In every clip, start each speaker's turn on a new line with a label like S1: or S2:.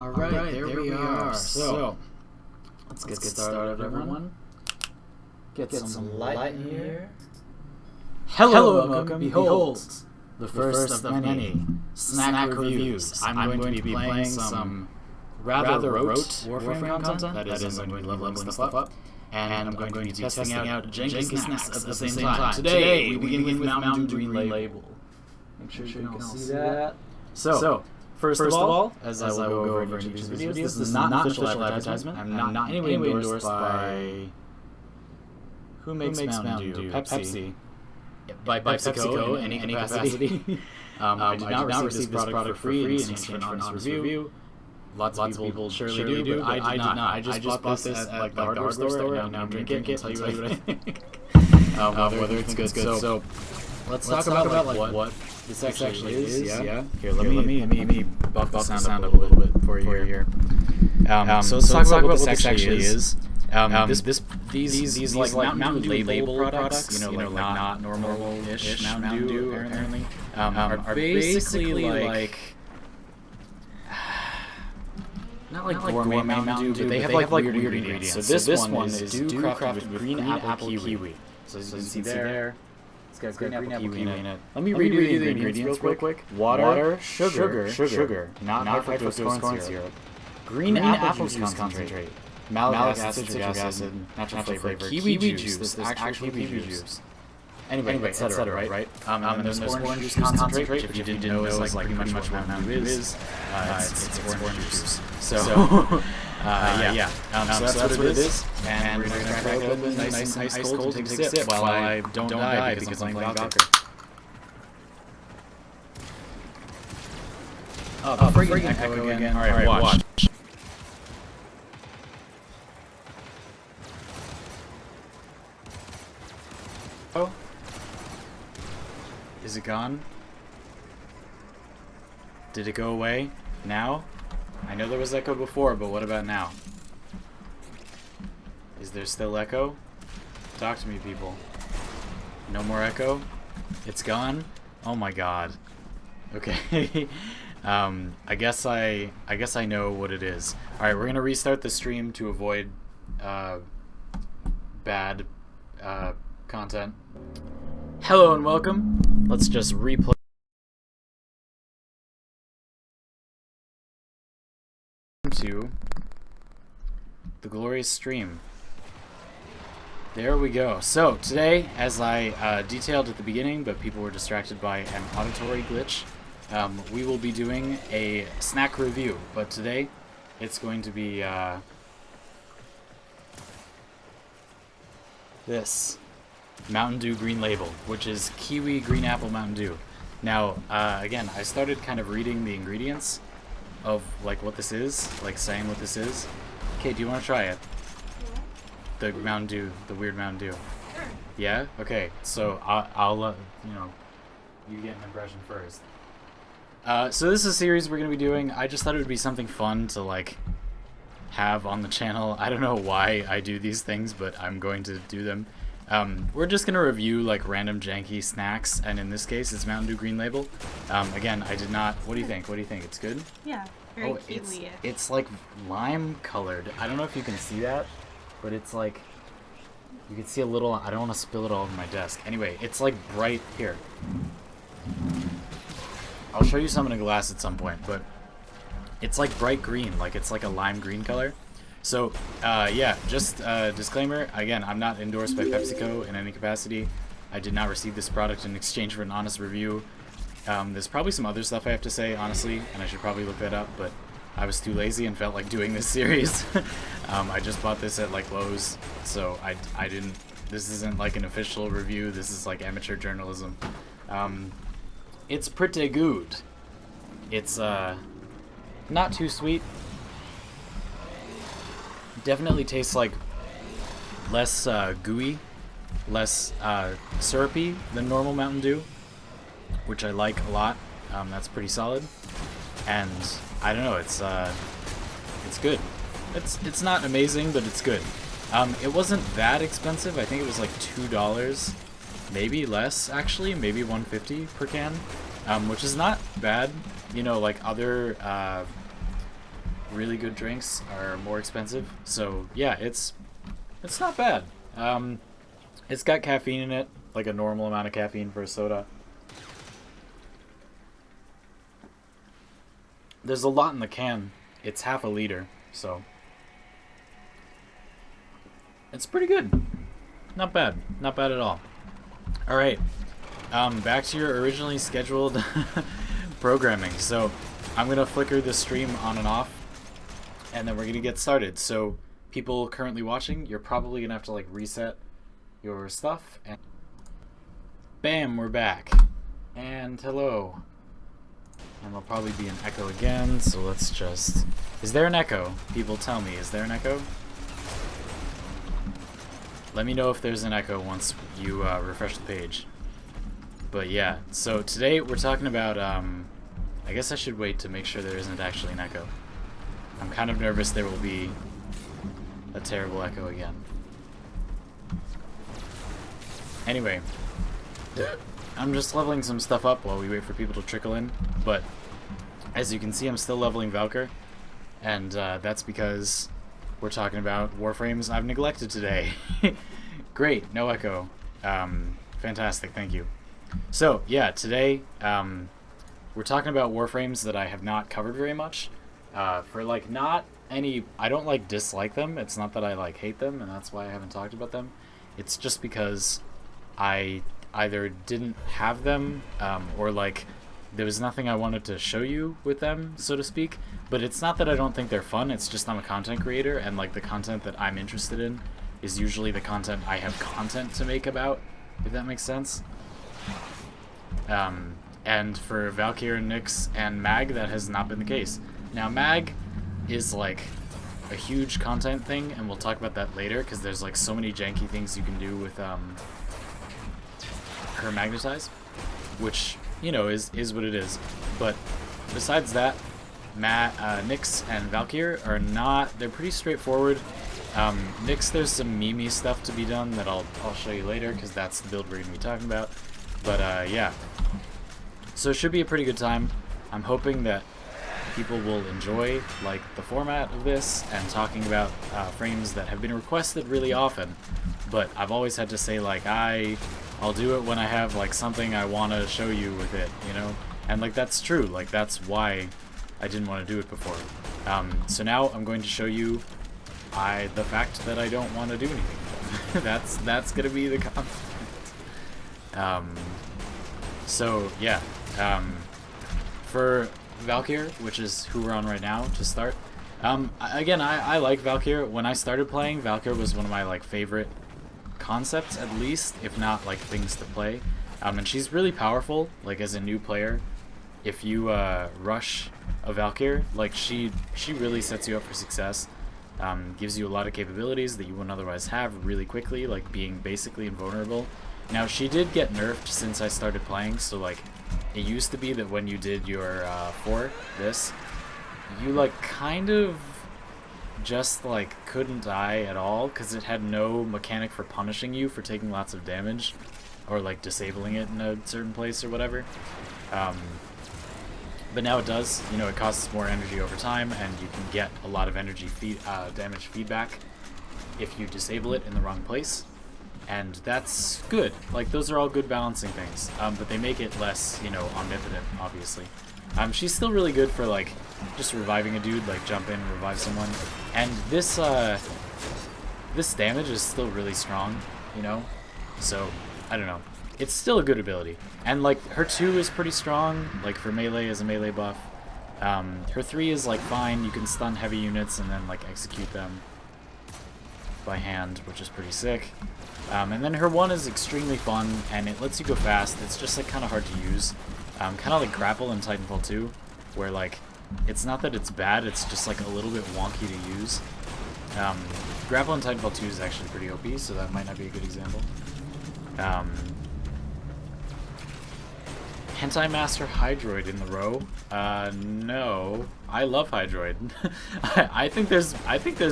S1: Alright, there we are. So, let's get started, everyone. Get some light in here. Hello and welcome. Behold, the first of many snack reviews. I'm going to be playing some rather rote Warframe content. That is, I'm going to be leveling stuff up. And I'm going to be testing out janky snacks at the same time. Today, we begin with Mountain Dew Green Label. Make sure you can all see that. So, First of all, as I will go over in each of these videos, this is not an official advertisement. I'm not in any way endorsed by... Who makes Mountain Dew? Pepsi. By PepsiCo in any capacity. I did not receive this product for free in exchange for an honest review. Lots of people surely do, but I did not. I just bought this at the hardware store, and now I'm drinking it and tell you what I think. Whether it's good. So, let's talk about what this actually is. Yeah. Here, let me buff the sound up a little bit for you here. So let's talk about what this actually is. These like Mountain Dew label products, like not normal-ish Mountain Dew apparently, are basically like not like gourmet Mountain Dew, but they have like weird ingredients. So this one is Dew crafted with green apple kiwi. So as you can see there. It's got green apple kiwi in it. Let me read you the ingredients real quick. Water, sugar, not high fructose corn syrup, green apple juice concentrate, malic acid, citric acid, natural flavor, kiwi juice, this actual kiwi juice. Anyway, etc. Right? And there's orange juice concentrate, which if you didn't know is like pretty much what Mountain Dew is. It's orange juice. So, so that's what it is. And we're going to crack it open nice and ice cold and take a sip while I don't die because I'm playing Valkyr. Oh, the friggin' echo again. Alright, watch. Oh. Is it gone? Did it go away? Now? I know there was echo before, but what about now? Is there still echo? Talk to me, people. No more echo? It's gone? Oh my god. Okay. I guess I know what it is. Alright, we're gonna restart the stream to avoid bad content. Hello and welcome. Let's just replay to the glorious stream. There we go. So today, as I detailed at the beginning, but people were distracted by an auditory glitch, we will be doing a snack review. But today, it's going to be this Mountain Dew Green Label, which is kiwi green apple Mountain Dew. Now, again, I started kind of reading the ingredients of like what this is, like saying what this is. Okay, do you want to try it? The Mountain Dew, the weird Mountain Dew.
S2: Sure.
S1: Yeah? Okay, so I'll you get an impression first. So this is a series we're going to be doing. I just thought it would be something fun to like have on the channel. I don't know why I do these things, but I'm going to do them. We're just going to review like random janky snacks, and in this case it's Mountain Dew Green Label. Again, I did not... What do you think? It's good?
S2: Yeah, very kiwi-ish.
S1: It's like lime colored. I don't know if you can see that, but it's like... You can see a little... I don't want to spill it all over my desk. Anyway, it's like bright... Here. I'll show you some in a glass at some point, but it's like bright green. Like it's like a lime green color. So, yeah, just disclaimer, again, I'm not endorsed by PepsiCo in any capacity. I did not receive this product in exchange for an honest review. There's probably some other stuff I have to say, honestly, and I should probably look that up, but I was too lazy and felt like doing this series. I just bought this at, like, Lowe's, so I didn't... This isn't, like, an official review. This is, like, amateur journalism. It's pretty good. It's, not too sweet. Definitely tastes like less gooey, less syrupy than normal Mountain Dew, which I like a lot. That's pretty solid, and I don't know. It's good. It's not amazing, but it's good. It wasn't that expensive. I think it was like $2, maybe less actually, maybe $1.50 per can, which is not bad. You know, like other really good drinks are more expensive. So yeah, it's not bad. It's got caffeine in it, like a normal amount of caffeine for a soda. There's a lot in the can. It's half a liter, so it's pretty good. Not bad. Not bad at all. Alright. Back to your originally scheduled programming. So I'm going to flicker the stream on and off, and then we're going to get started. So people currently watching, you're probably going to have to like reset your stuff. And bam, we're back. And hello. And there'll probably be an echo again, so let's just... Is there an echo? People tell me, is there an echo? Let me know if there's an echo once you refresh the page. But yeah, so today we're talking about, I guess I should wait to make sure there isn't actually an echo. I'm kind of nervous there will be a terrible echo again. Anyway, I'm just leveling some stuff up while we wait for people to trickle in, but as you can see I'm still leveling Valkyr, and that's because we're talking about Warframes I've neglected today. Great, no echo. Fantastic, thank you. So, yeah, today we're talking about Warframes that I have not covered very much. For, like, not any... I don't, like, dislike them. It's not that I, like, hate them, and that's why I haven't talked about them. It's just because I either didn't have them, or, like, there was nothing I wanted to show you with them, so to speak. But it's not that I don't think they're fun, it's just I'm a content creator, and, like, the content that I'm interested in is usually the content I have content to make about, if that makes sense. And for Valkyr and Nyx and Mag, that has not been the case. Now, Mag is, like, a huge content thing, and we'll talk about that later, because there's, like, so many janky things you can do with, her Magnetize, which, you know, is what it is. But besides that, Nyx and Valkyr are not... They're pretty straightforward. Nyx, there's some meme stuff to be done that I'll show you later, because that's the build we're going to be talking about. But, yeah. So it should be a pretty good time. I'm hoping that people will enjoy, like, the format of this and talking about frames that have been requested really often. But I've always had to say, like, I'll do it when I have, like, something I want to show you with it, you know? And, like, that's true. Like, that's why I didn't want to do it before. So now I'm going to show you the fact that I don't want to do anything. That's going to be the content. So, yeah. For Valkyr, which is who we're on right now, to start. Again, I like Valkyr. When I started playing, Valkyr was one of my, like, favorite concepts, at least, if not, like, things to play. And she's really powerful, like, as a new player. If you rush a Valkyr, like, she really sets you up for success. Gives you a lot of capabilities that you wouldn't otherwise have really quickly, like being basically invulnerable. Now, she did get nerfed since I started playing, so, like, it used to be that when you did your this, you, like, kind of just, like, couldn't die at all, because it had no mechanic for punishing you for taking lots of damage, or, like, disabling it in a certain place or whatever. But now it does. You know, it costs more energy over time, and you can get a lot of energy damage feedback if you disable it in the wrong place. And that's good. Like, those are all good balancing things. But they make it less, you know, omnipotent, obviously. She's still really good for, like, just reviving a dude, like, jump in and revive someone. And this damage is still really strong, you know? So, I don't know. It's still a good ability. And, like, her 2 is pretty strong, like, for melee as a melee buff. Her 3 is, like, fine. You can stun heavy units and then, like, execute them by hand, which is pretty sick. And then her 1 is extremely fun, and it lets you go fast. It's just, like, kind of hard to use. Kind of like Grapple in Titanfall 2, where, like, it's not that it's bad, it's just, like, a little bit wonky to use. Grapple in Titanfall 2 is actually pretty OP, so that might not be a good example. Hentai Master Hydroid in the row? No. I love Hydroid. I think there's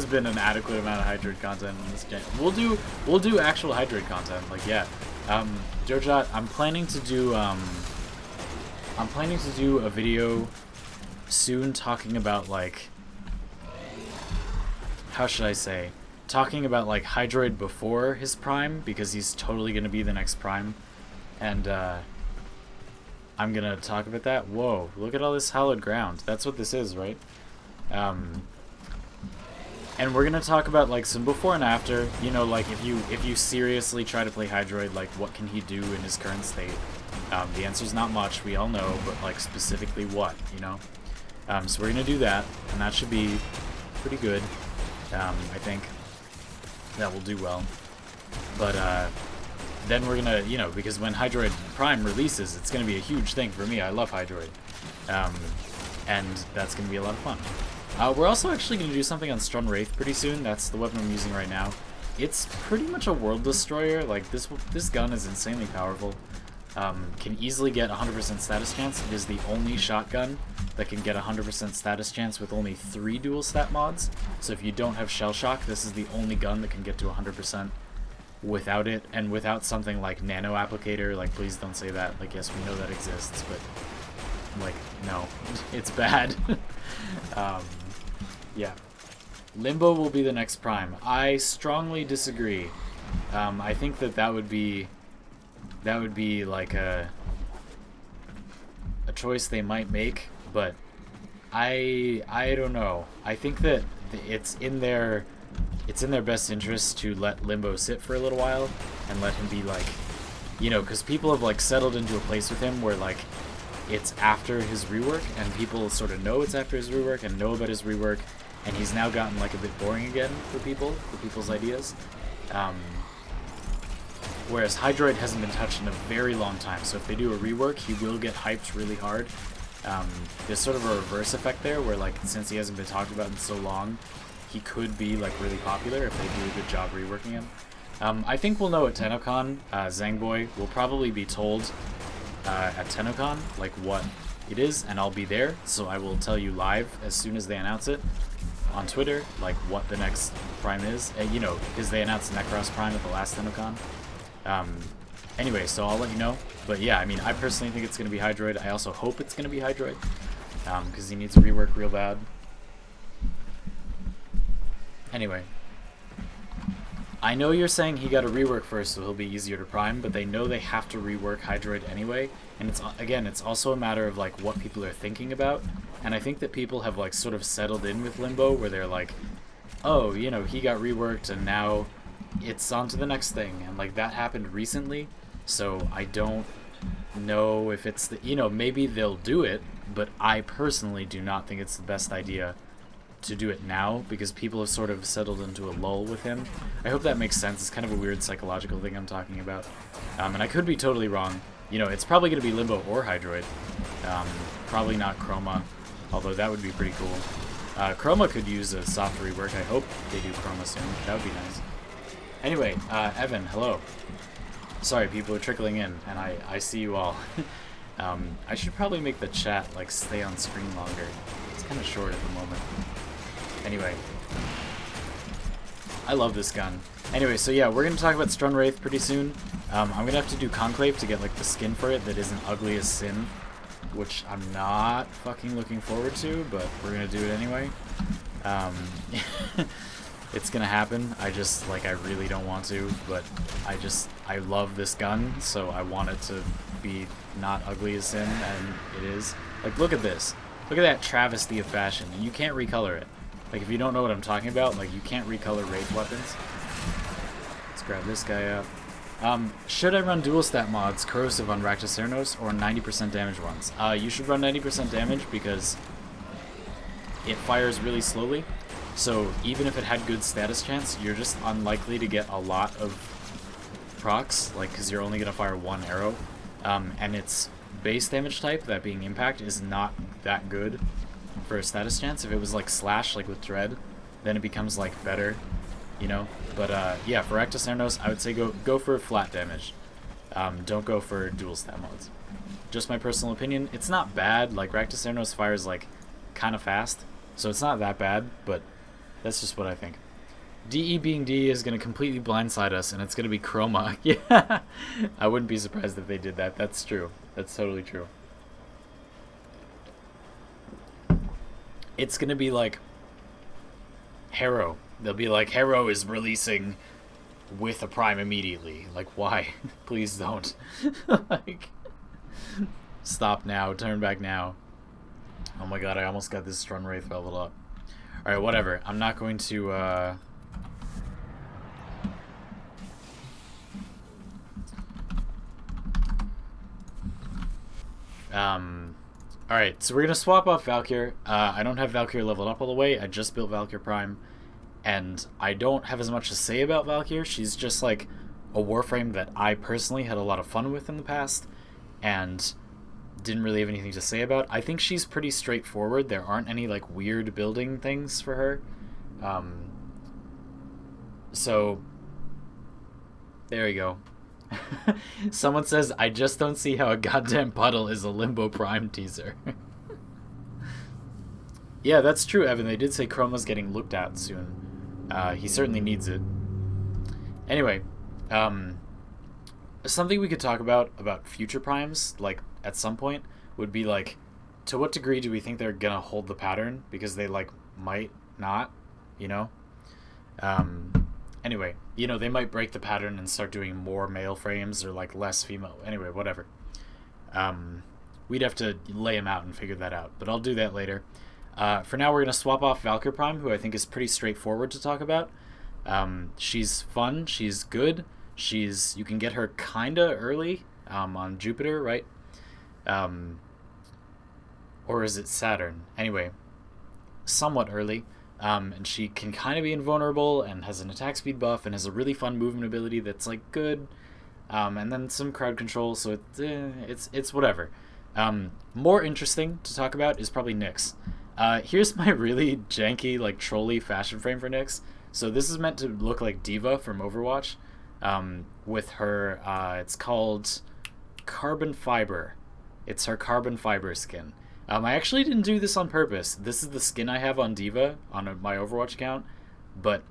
S1: been an adequate amount of Hydroid content in this game. We'll do actual Hydroid content. Like, yeah. Jojot, I'm planning to do a video soon talking about, like, how should I say, talking about like Hydroid before his prime, because he's totally gonna be the next prime, and I'm gonna talk about that. Whoa, look at all this hallowed ground. That's what this is, right? And we're gonna talk about like some before and after. You know, like if you seriously try to play Hydroid, like what can he do in his current state? The answer's not much, we all know, but like specifically what, you know? So we're gonna do that, and that should be pretty good. I think that will do well. But then we're gonna, you know, because when Hydroid Prime releases, it's gonna be a huge thing for me. I love Hydroid, and that's gonna be a lot of fun. We're also actually gonna do something on Strun Wraith pretty soon. That's the weapon I'm using right now. It's pretty much a world destroyer. Like this gun is insanely powerful. Can easily get 100% status chance. It is the only shotgun that can get 100% status chance with only 3 dual stat mods. So if you don't have Shell Shock, this is the only gun that can get to 100% without it, and without something like Nano Applicator. Like, please don't say that. Like, yes, we know that exists, but like, no, it's bad. Yeah. Limbo will be the next prime. I strongly disagree. I think that would be like a choice they might make, but I don't know. I think that it's in their best interest to let Limbo sit for a little while and let him be like, you know, because people have like settled into a place with him where like it's after his rework, and people sort of know it's after his rework and know about his rework, and he's now gotten like a bit boring again for people's ideas. Whereas Hydroid hasn't been touched in a very long time, so if they do a rework, he will get hyped really hard. There's sort of a reverse effect there, where like since he hasn't been talked about in so long, he could be like really popular if they do a good job reworking him. I think we'll know at TennoCon. Zangboy will probably be told at TennoCon like what it is, and I'll be there, so I will tell you live as soon as they announce it on Twitter, like what the next prime is. You know, because they announced Necros Prime at the last TennoCon. Anyway, so I'll let you know. But yeah, I mean, I personally think it's going to be Hydroid. I also hope it's going to be Hydroid, because he needs a rework real bad. Anyway, I know you're saying he got a rework first, so he'll be easier to prime, but they know they have to rework Hydroid anyway. And it's also a matter of like what people are thinking about. And I think that people have like sort of settled in with Limbo, where they're like, oh, you know, he got reworked and now it's on to the next thing, and like that happened recently, so I don't know if it's the, you know, maybe they'll do it, but I personally do not think it's the best idea to do it now, because people have sort of settled into a lull with him. I hope that makes sense. It's kind of a weird psychological thing I'm talking about, and I could be totally wrong. You know, it's probably going to be Limbo or Hydroid, probably not Chroma, although that would be pretty cool. Chroma could use a soft rework. I hope they do Chroma soon. That would be nice. Anyway, Evan, hello. Sorry, people are trickling in, and I see you all. I should probably make the chat like stay on screen longer. It's kind of short at the moment. Anyway, I love this gun. Anyway, so yeah, we're gonna talk about Strun Wraith pretty soon. I'm gonna have to do Conclave to get like the skin for it that isn't ugly as sin, which I'm not fucking looking forward to, but we're gonna do it anyway. It's gonna happen. I just, like, I really don't want to, but I love this gun, so I want it to be not ugly as sin, and it is. Like, look at this. Look at that travesty of fashion. You can't recolor it. Like, if you don't know what I'm talking about, like, you can't recolor Wraith weapons. Let's grab this guy up. Should I run dual stat mods, corrosive on Raktacernos, or 90% damage ones? You should run 90% damage because it fires really slowly. So even if it had good status chance, you're just unlikely to get a lot of procs, like, because you're only going to fire 1 arrow. And its base damage type, that being impact, is not that good for a status chance. If it was like slash, like with Dread, then it becomes like better, you know? But yeah, for Raktacernos, I would say go for flat damage. Don't go for dual stat mods. Just my personal opinion. It's not bad. Like, Raktacernos fires like kind of fast, so it's not that bad, but that's just what I think. DE being D is going to completely blindside us, and it's going to be Chroma. Yeah, I wouldn't be surprised if they did that. That's true. That's totally true. It's going to be like Harrow They'll be like, Hero is releasing with a prime immediately. Like, why? Please don't. Like, stop now. Turn back now. Oh my god, I almost got this Strun Wraith leveled up. Alright, whatever. I'm not going to, Alright, so we're going to swap off Valkyr. I don't have Valkyr leveled up all the way. I just built Valkyr Prime. And I don't have as much to say about Valkyr. She's just like a Warframe that I personally had a lot of fun with in the past. And didn't really have anything to say about. I think she's pretty straightforward. There aren't any like weird building things for her. So there you go. Someone says, I just don't see how a goddamn puddle is a Limbo Prime teaser. Yeah, that's true, Evan. They did say Chroma's getting looked at soon. He certainly needs it. Anyway, something we could talk about future primes, like, at some point, would be, like, to what degree do we think they're gonna hold the pattern? Because they, like, might not, you know? Anyway, you know, they might break the pattern and start doing more male frames or, like, less female. Anyway, whatever. We'd have to lay them out and figure that out, but I'll do that later. For now, we're going to swap off Valkyr Prime, who I think is pretty straightforward to talk about. She's fun. She's good. You can get her kinda early on Jupiter, right? Or is it Saturn? Anyway, somewhat early. And she can kind of be invulnerable and has an attack speed buff and has a really fun movement ability that's, like, good. And then some crowd control, so it's whatever. More interesting to talk about is probably Nyx. Here's my really janky, like, trolly fashion frame for Nyx. So this is meant to look like Diva from Overwatch, with her, it's called Carbon Fiber. It's her Carbon Fiber skin. I actually didn't do this on purpose. This is the skin I have on Diva, on my Overwatch account, but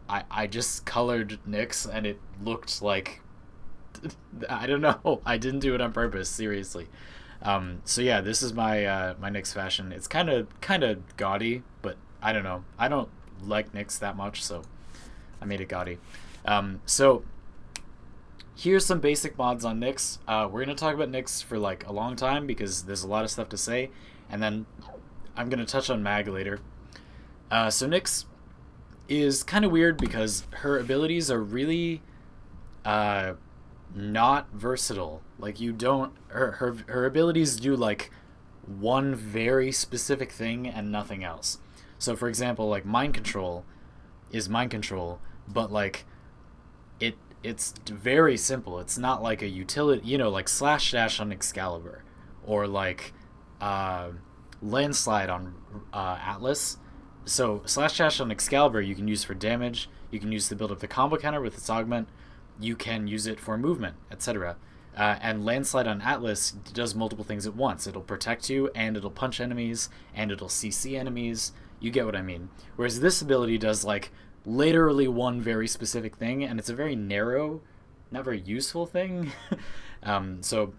S1: I just colored Nyx, and it looked like, I don't know, I didn't do it on purpose, seriously. So yeah, this is my my Nyx fashion. It's kind of gaudy, but I don't know. I don't like Nyx that much, so I made it gaudy. So here's some basic mods on Nyx. We're gonna talk about Nyx for like a long time because there's a lot of stuff to say, and then I'm gonna touch on Mag later. So Nyx is kind of weird because her abilities are really not versatile. Like, you don't, her abilities do like one very specific thing and nothing else. So for example, like, mind control is mind control, but like it's very simple. It's not like a utility, you know, like slash dash on Excalibur, or like landslide on Atlas. So slash dash on Excalibur you can use for damage, you can use to build up the combo counter with its augment, you can use it for movement, etc. And landslide on Atlas does multiple things at once. It'll protect you, and it'll punch enemies, and it'll CC enemies. You get what I mean. Whereas this ability does, like, literally one very specific thing, and it's a very narrow, not very useful thing. So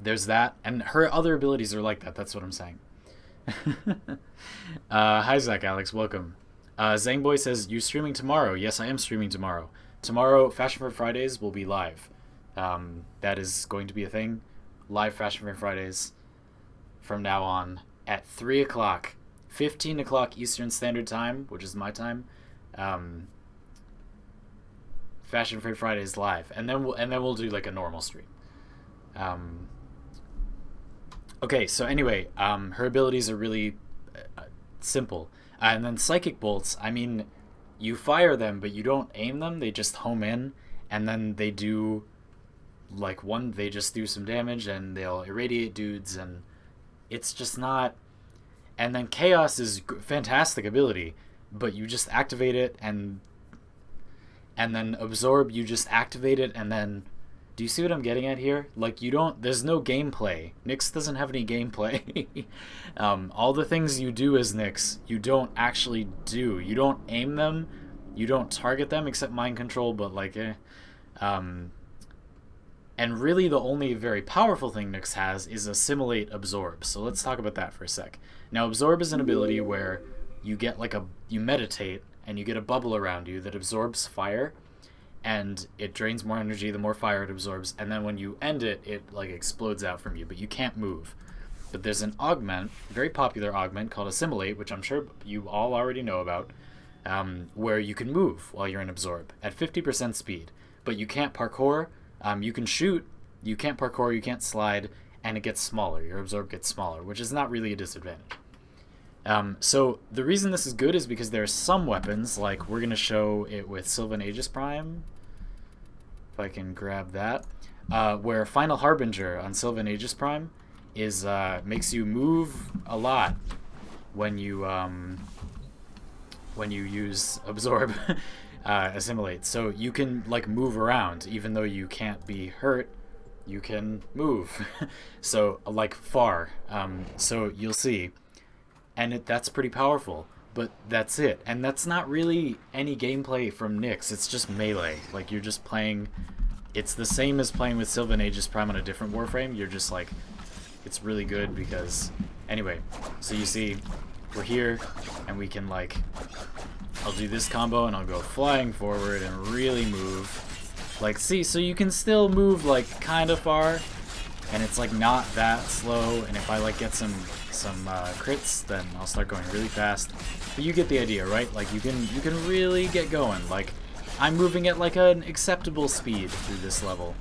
S1: there's that, and her other abilities are like that. That's what I'm saying. Hi, Zach Alex. Welcome. Zangboy says, you streaming tomorrow? Yes, I am streaming tomorrow. Tomorrow, Fashion for Fridays will be live. That is going to be a thing. Live Fashion for Fridays from now on at 3 o'clock. 15 o'clock Eastern Standard Time, which is my time. Fashion for Fridays live. And then we'll do like a normal stream. Okay, so anyway, her abilities are really simple. And then Psychic Bolts, I mean, you fire them, but you don't aim them. They just home in, and then they do, like, they just do some damage, and they'll irradiate dudes, and it's just not... And then Chaos is fantastic ability, but you just activate it, and then Absorb, you just activate it, and then... Do you see what I'm getting at here? Like, you don't... There's no gameplay. Nyx doesn't have any gameplay. All the things you do as Nyx, you don't actually do. You don't aim them. You don't target them, except mind control, but, like, And really the only very powerful thing Nyx has is Assimilate Absorb. So let's talk about that for a sec. Now, Absorb is an ability where you get like you meditate, and you get a bubble around you that absorbs fire, and it drains more energy the more fire it absorbs, and then when you end it, it like explodes out from you, but you can't move. But there's an augment, very popular augment called Assimilate, which I'm sure you all already know about, where you can move while you're in absorb at 50% speed, but you can't parkour. You can shoot, you can't parkour, you can't slide, and it gets smaller. Your absorb gets smaller, which is not really a disadvantage. So the reason this is good is because there are some weapons, like we're going to show it with Sylvan Aegis Prime, if I can grab that, where Final Harbinger on Sylvan Aegis Prime is makes you move a lot when you use absorb. Assimilate, so you can like move around even though you can't be hurt. You can move so like far, so you'll see, and that's pretty powerful, but that's it. And that's not really any gameplay from Nyx. It's just melee. Like, you're just playing, it's the same as playing with Sylvan Aegis Prime on a different Warframe. You're just like, it's really good because anyway, so you see we're here and we can like, I'll do this combo and I'll go flying forward and really move. Like, see, so you can still move like kind of far, and it's like not that slow. And if I like get some crits, then I'll start going really fast. But you get the idea, right? Like you can really get going. Like, I'm moving at like an acceptable speed through this level.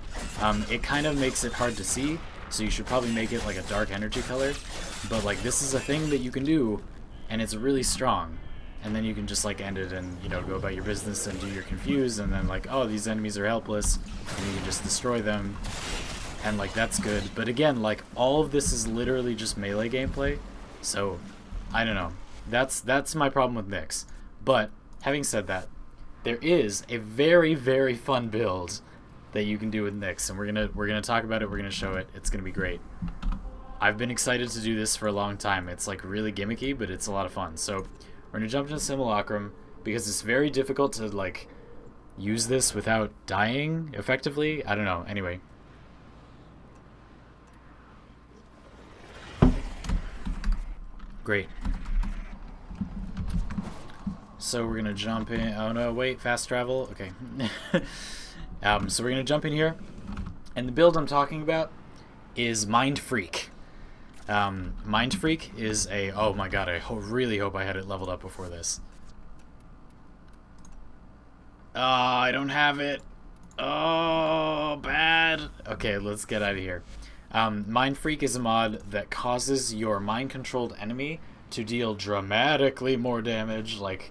S1: It kind of makes it hard to see, so you should probably make it like a dark energy color. But like, this is a thing that you can do, and it's really strong. And then you can just like end it and, you know, go about your business and do your confuse, and then like, oh, these enemies are helpless, and you can just destroy them, and like that's good. But again, like, all of this is literally just melee gameplay, so I don't know. That's my problem with Nyx. But having said that, there is a very, very fun build that you can do with Nyx, and we're gonna talk about it. We're gonna show it. It's gonna be great. I've been excited to do this for a long time. It's like really gimmicky, but it's a lot of fun. So we're gonna jump into Simulacrum because it's very difficult to like use this without dying effectively. I don't know. Anyway. Great. So we're gonna jump in. Oh no, wait, fast travel. Okay. So we're gonna jump in here, and the build I'm talking about is Mind Freak. Mind Freak is a, oh my god, I really hope I had it leveled up before this. Oh, I don't have it. Oh, bad. Okay, let's get out of here. Mind Freak is a mod that causes your mind-controlled enemy to deal dramatically more damage, like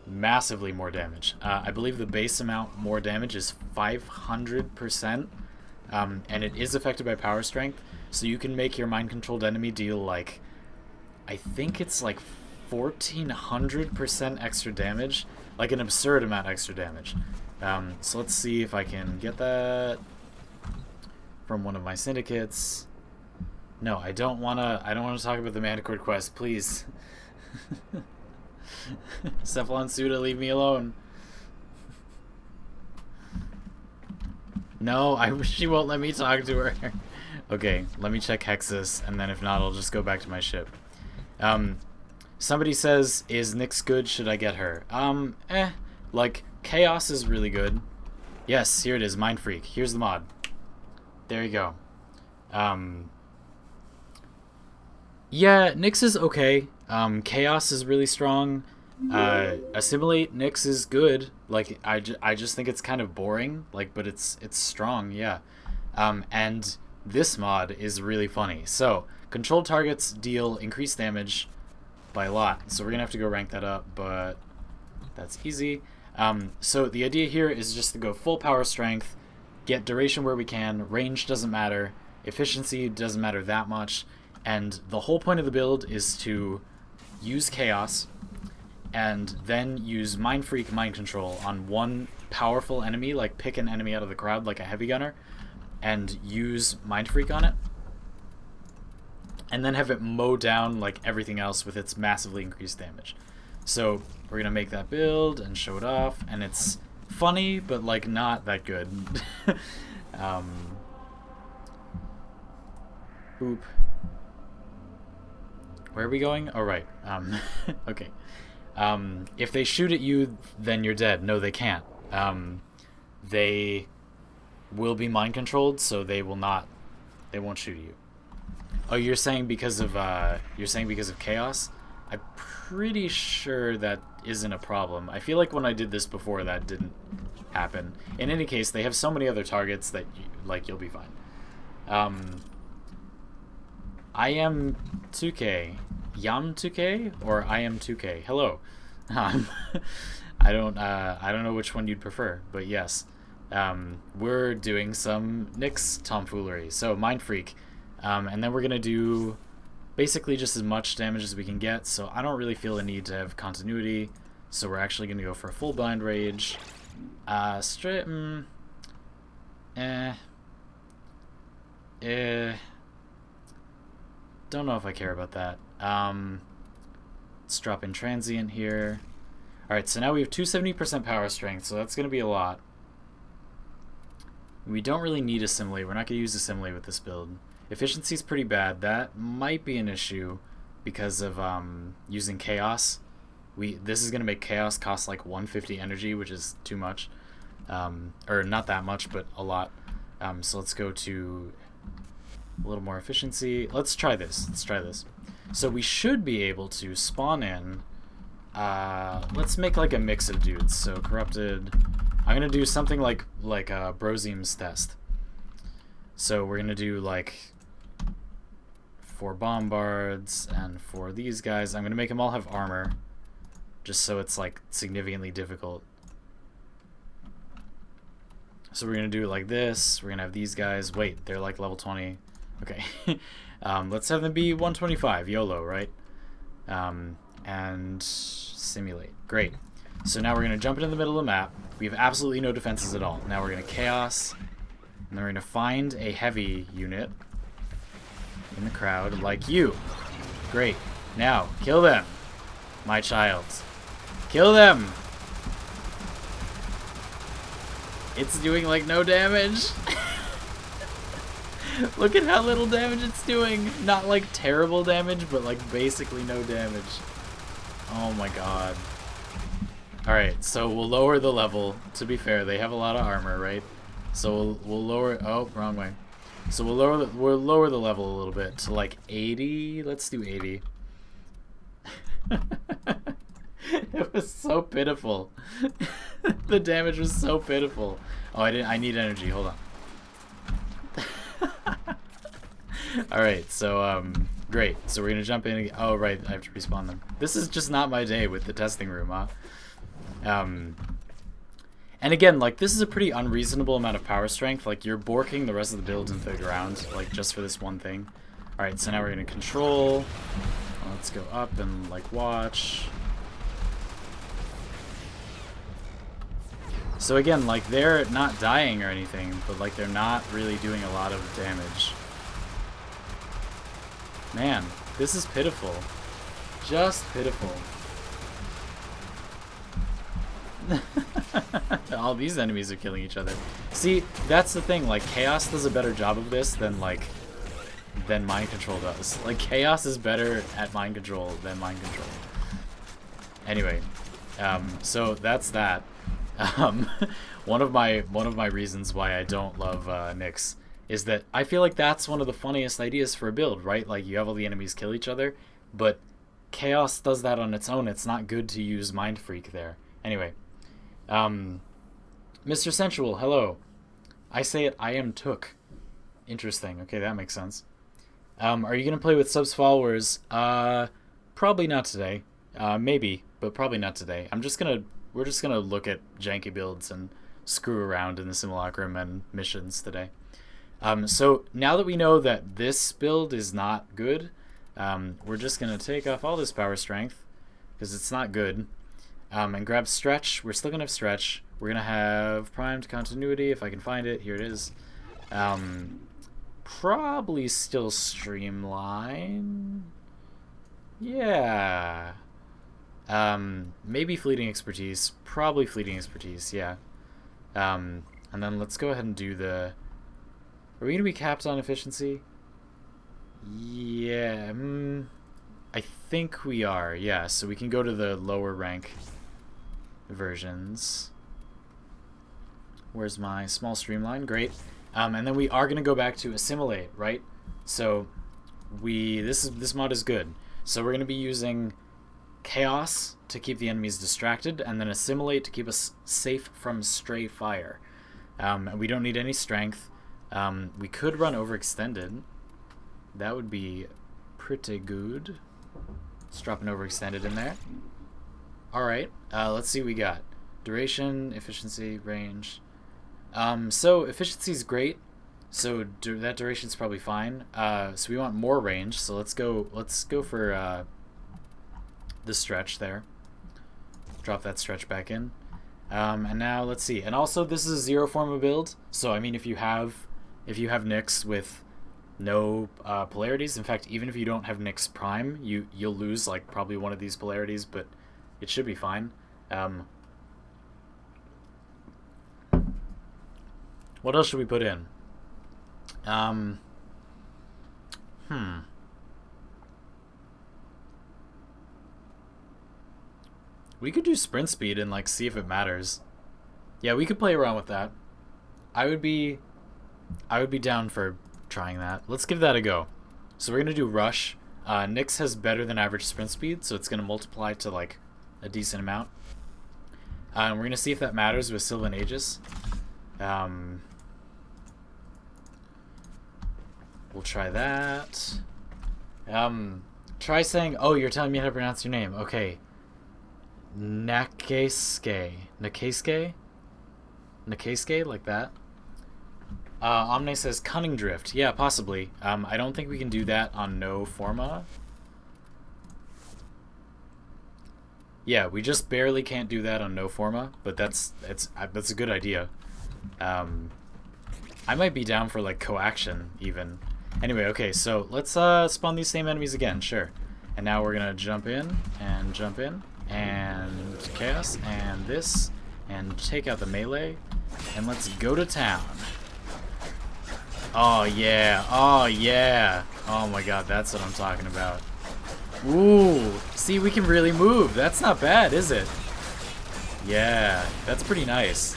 S1: massively more damage. I believe the base amount more damage is 500%, and it is affected by power strength. So you can make your mind-controlled enemy deal, like, I think it's like 1400% extra damage, like an absurd amount extra damage. So let's see if I can get that from one of my syndicates. No, I don't wanna talk about the Manticore quest, please. Cephalon Suda, leave me alone. No, I wish she won't let me talk to her. Okay, let me check Hexus, and then if not, I'll just go back to my ship. Somebody says, is Nyx good? Should I get her? Like, Chaos is really good. Yes, here it is, Mind Freak. Here's the mod. There you go. Yeah, Nyx is okay. Chaos is really strong. Assimilate Nyx is good. Like, I just think it's kind of boring. Like, but it's strong, yeah. And this mod is really funny. So, controlled targets deal increased damage by a lot. So we're gonna have to go rank that up, but that's easy. So the idea here is just to go full power strength, get duration where we can, range doesn't matter, efficiency doesn't matter that much, and the whole point of the build is to use Chaos and then use Mind Freak Mind Control on one powerful enemy, like pick an enemy out of the crowd like a heavy gunner, and use Mind Freak on it, and then have it mow down like everything else with its massively increased damage. So we're gonna make that build and show it off, and it's funny but like not that good. Oop. Where are we going? Oh, right. Okay. If they shoot at you, then you're dead. No, they can't. They will be mind controlled, so they won't shoot you. Oh, you're saying because of chaos? I'm pretty sure that isn't a problem. I feel like when I did this before, that didn't happen. In any case, they have so many other targets that you'll be fine. I am 2K. Yam 2K or I am 2K. Hello. I don't know which one you'd prefer, but yes. We're doing some Nyx tomfoolery. So Mind Freak. And then we're gonna do basically just as much damage as we can get, so I don't really feel a need to have continuity, so we're actually gonna go for a full blind rage. Don't know if I care about that. Let's drop in transient here. Alright, so now we have 270% power strength, so that's gonna be a lot. We don't really need Assimilate. We're not gonna use Assimilate with this build. Efficiency is pretty bad. That might be an issue because of using Chaos. This is going to make Chaos cost like 150 energy, which is too much. Or not that much, but a lot. So let's go to a little more efficiency. Let's try this. So we should be able to spawn in. Let's make like a mix of dudes. So Corrupted. I'm going to do something like Brozium's test. So we're going to do like 4 bombards, and for these guys, I'm going to make them all have armor, just so it's like significantly difficult. So we're going to do it like this. We're going to have these guys. Wait, they're like level 20. Okay. Let's have them be 125. YOLO, right? And simulate. Great. So now we're going to jump into the middle of the map. We have absolutely no defenses at all. Now we're going to chaos, and then we're going to find a heavy unit in the crowd like you. Great. Now, kill them, my child. Kill them! It's doing like no damage. Look at how little damage it's doing. Not like terrible damage, but like basically no damage. Oh my god. Alright, so we'll lower the level. To be fair, they have a lot of armor, right? So we'll lower... Oh, wrong way. So we'll lower the level a little bit to like 80. Let's do 80. It was so pitiful. The damage was so pitiful. Oh, I need energy. Hold on. Alright, so great. So we're gonna jump in. Oh right, I have to respawn them. This is just not my day with the testing room, huh? And again, like, this is a pretty unreasonable amount of power strength. Like, you're borking the rest of the build into the ground, like, just for this one thing. Alright, so now we're gonna control. Let's go up and, like, watch. So again, like, they're not dying or anything, but, like, they're not really doing a lot of damage. Man, this is pitiful. Just pitiful. All these enemies are killing each other. See, that's the thing, like, Chaos does a better job of this than Mind Control does. Like, Chaos is better at Mind Control than Mind Control. Anyway, so that's that. One of my reasons why I don't love Nyx is that I feel like that's one of the funniest ideas for a build, right? Like, you have all the enemies kill each other, but Chaos does that on its own. It's not good to use Mind Freak there. Anyway, Mr. Sensual, hello. I say it, I am Took. Interesting. Okay, that makes sense. Are you gonna play with subs followers? Probably not today. Maybe, but probably not today. We're just gonna look at janky builds and screw around in the simulacrum and missions today. So now that we know that this build is not good, we're just gonna take off all this power strength because it's not good. And grab stretch. We're still gonna have stretch. We're gonna have primed continuity if I can find it. Here it is. Probably still streamline. Yeah. Maybe fleeting expertise. Probably fleeting expertise. Yeah. And then let's go ahead and do the. Are we gonna be capped on efficiency? Yeah. I think we are, yeah. So we can go to the lower rank versions. Where's my small streamline? Great. And then we are going to go back to Assimilate, right? So this mod is good. So we're going to be using Chaos to keep the enemies distracted, and then Assimilate to keep us safe from stray fire. And we don't need any strength. We could run Overextended. That would be pretty good. Let's drop an Overextended in there. Alright, let's see what we got. Duration, efficiency, range. So efficiency is great. So that duration's probably fine. So we want more range. So let's go for the stretch there. Drop that stretch back in. And now let's see. And also this is a zero form of build. So I mean, if you have Nyx with no polarities, in fact, even if you don't have Nyx Prime, you'll lose like probably one of these polarities, but it should be fine. What else should we put in? We could do sprint speed and like see if it matters. Yeah, we could play around with that. I would be down for trying that. Let's give that a go. So we're gonna do rush. Nyx has better than average sprint speed, so it's gonna multiply to like a decent amount. And we're gonna see if that matters with Sylvan Aegis. We'll try that. Try saying, oh, you're telling me how to pronounce your name. Okay. Nakesuke, like that. Omne says Cunning Drift. Yeah, possibly. I don't think we can do that on no forma. Yeah, we just barely can't do that on no forma, but that's a good idea. I might be down for like coaction even. Anyway, okay, so let's spawn these same enemies again, sure. And now we're gonna jump in and chaos and this and take out the melee and let's go to town. Oh yeah, oh yeah. Oh my god, that's what I'm talking about. Ooh, see, we can really move. That's not bad, is it? Yeah, that's pretty nice.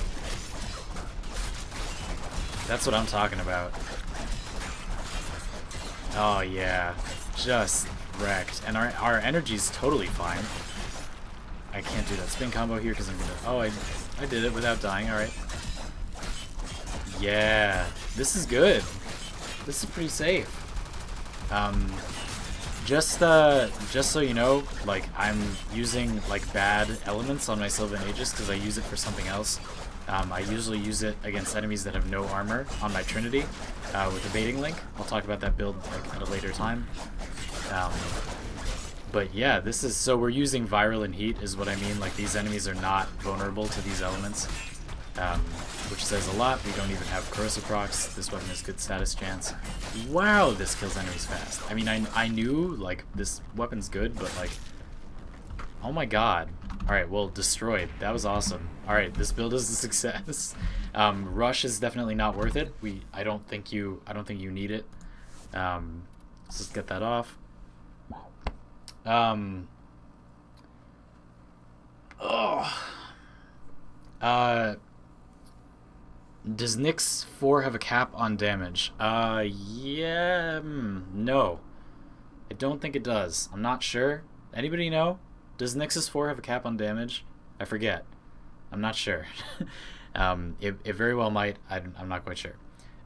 S1: That's what I'm talking about. Oh yeah, just wrecked. And our energy's totally fine. I can't do that spin combo here because I'm gonna... Oh, I did it without dying, alright. Yeah, this is good. This is pretty safe. Just so you know, like, I'm using, like, bad elements on my Sylvan Aegis because I use it for something else. I usually use it against enemies that have no armor on my Trinity with the baiting link. I'll talk about that build like, at a later time. But yeah, this is... So we're using Viral and Heat is what I mean. Like, these enemies are not vulnerable to these elements. Which says a lot. We don't even have corrosive procs. This weapon has good status chance. Wow, this kills enemies fast. I mean, I knew, like, this weapon's good, but, like... Oh my god. Alright, well, destroyed. That was awesome. Alright, this build is a success. Rush is definitely not worth it. I don't think you need it. Let's just get that off. Does Nyx 4 have a cap on damage? Yeah, no. I don't think it does. I'm not sure. Anybody know? Does Nyx's 4 have a cap on damage? I forget. I'm not sure. It very well might. I'm not quite sure.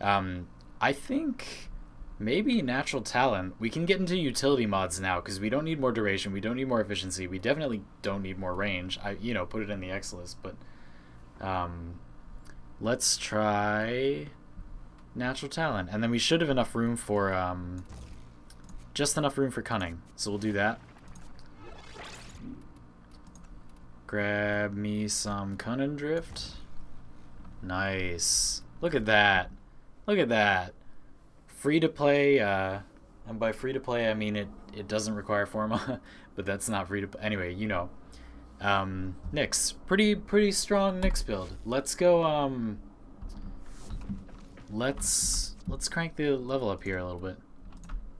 S1: I think maybe Natural Talent. We can get into utility mods now because we don't need more duration. We don't need more efficiency. We definitely don't need more range. Put it in the X list, but let's try Natural Talent, and then we should have enough room for just enough room for Cunning. So we'll do that. Grab me some Cunning Drift. Nice. Look at that. Look at that. Free to play, and by free to play I mean it doesn't require forma, but that's not free to play. Anyway, you know. Nyx. Pretty strong Nyx build. Let's go, let's crank the level up here a little bit.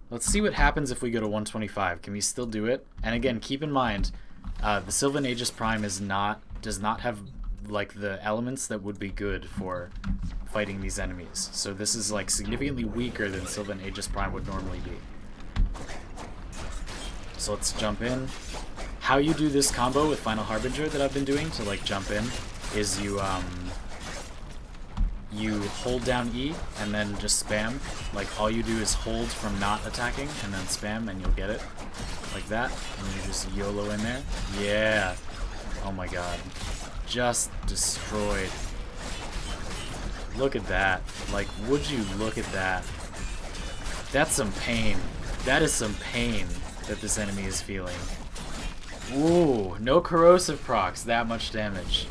S1: Let's see what happens if we go to 125. Can we still do it? And again, keep in mind, the Sylvan Aegis Prime does not have like the elements that would be good for fighting these enemies. So this is like significantly weaker than Sylvan Aegis Prime would normally be. So let's jump in. How you do this combo with Final Harbinger that I've been doing to like jump in is you hold down E and then just spam. Like all you do is hold from not attacking and then spam and you'll get it. Like that. And you just YOLO in there. Yeah. Oh my god. Just destroyed. Look at that. Like, would you look at that? That's some pain. That is some pain that this enemy is feeling. Ooh, no corrosive procs, that much damage.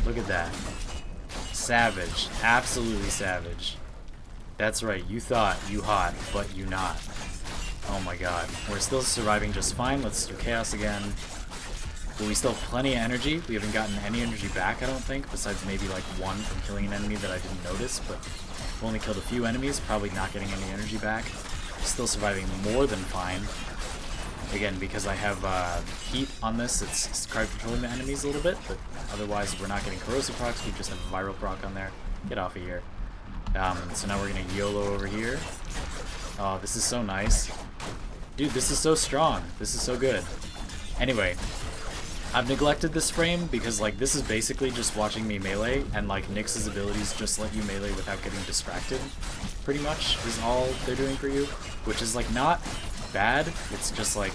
S1: Look at that. Savage. Absolutely savage. That's right, you thought you hot, but you not. Oh my god. We're still surviving just fine. Let's do Chaos again. But we still have plenty of energy. We haven't gotten any energy back, I don't think, besides maybe like one from killing an enemy that I didn't notice, but we've only killed a few enemies, probably not getting any energy back. Still surviving more than fine. Again, because I have heat on this, it's crowd controlling the enemies a little bit, but otherwise we're not getting corrosive procs, we just have a viral proc on there. Get off of here. So now we're gonna YOLO over here. Oh, this is so nice. Dude, this is so strong. This is so good. Anyway, I've neglected this frame because like this is basically just watching me melee, and like Nyx's abilities just let you melee without getting distracted. Pretty much is all they're doing for you, which is like not bad. It's just like,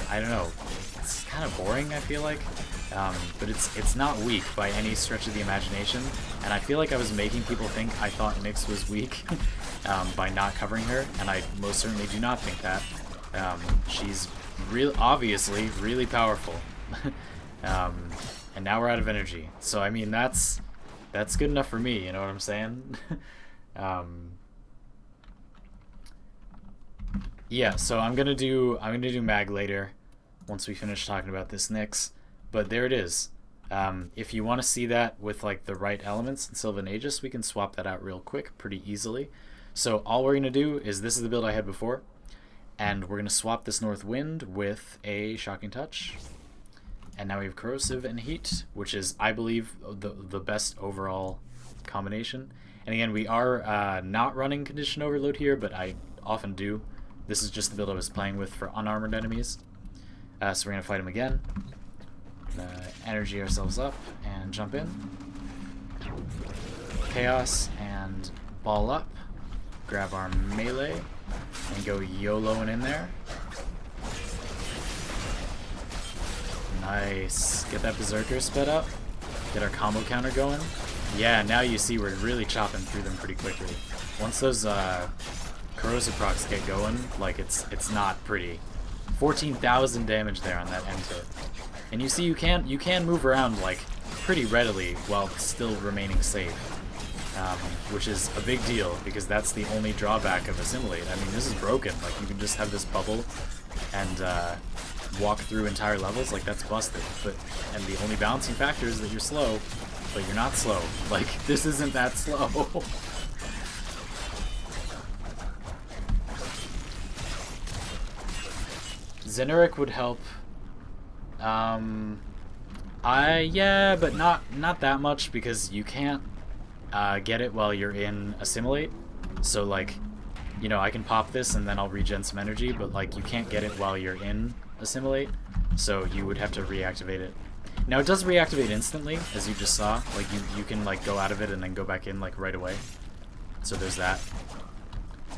S1: I don't know, it's kind of boring, I feel like. But it's not weak by any stretch of the imagination, and I feel like I was making people think I thought Nyx was weak by not covering her, and I most certainly do not think that. She's obviously really powerful. And now we're out of energy, so I mean that's good enough for me, you know what I'm saying? Yeah, so I'm gonna do mag later once we finish talking about this Nyx, but there it is. If you want to see that with like the right elements in Sylvan Aegis, we can swap that out real quick pretty easily. So all we're gonna do is, this is the build I had before, and we're gonna swap this North Wind with a Shocking Touch. And now we have Corrosive and Heat, which is, I believe, the best overall combination. And again, we are not running Condition Overload here, but I often do. This is just the build I was playing with for unarmored enemies. So we're going to fight him again. Energy ourselves up and jump in. Chaos and ball up. Grab our melee and go YOLOing in there. Nice. Get that Berserker sped up. Get our combo counter going. Yeah, now you see we're really chopping through them pretty quickly. Once those corrosive procs get going, like it's not pretty. 14,000 damage there on that end hit. And you see you can move around like pretty readily while still remaining safe. Which is a big deal because that's the only drawback of Assimilate. I mean, this is broken. Like you can just have this bubble and walk through entire levels, like that's busted. And the only balancing factor is that you're slow, but you're not slow. Like this isn't that slow. Zenuric would help. Yeah, but not that much because you can't get it while you're in Assimilate. So like, you know, I can pop this and then I'll regen some energy, but like you can't get it while you're in Assimilate, so you would have to reactivate it. Now it does reactivate instantly, as you just saw. Like you can like go out of it and then go back in like right away. So there's that.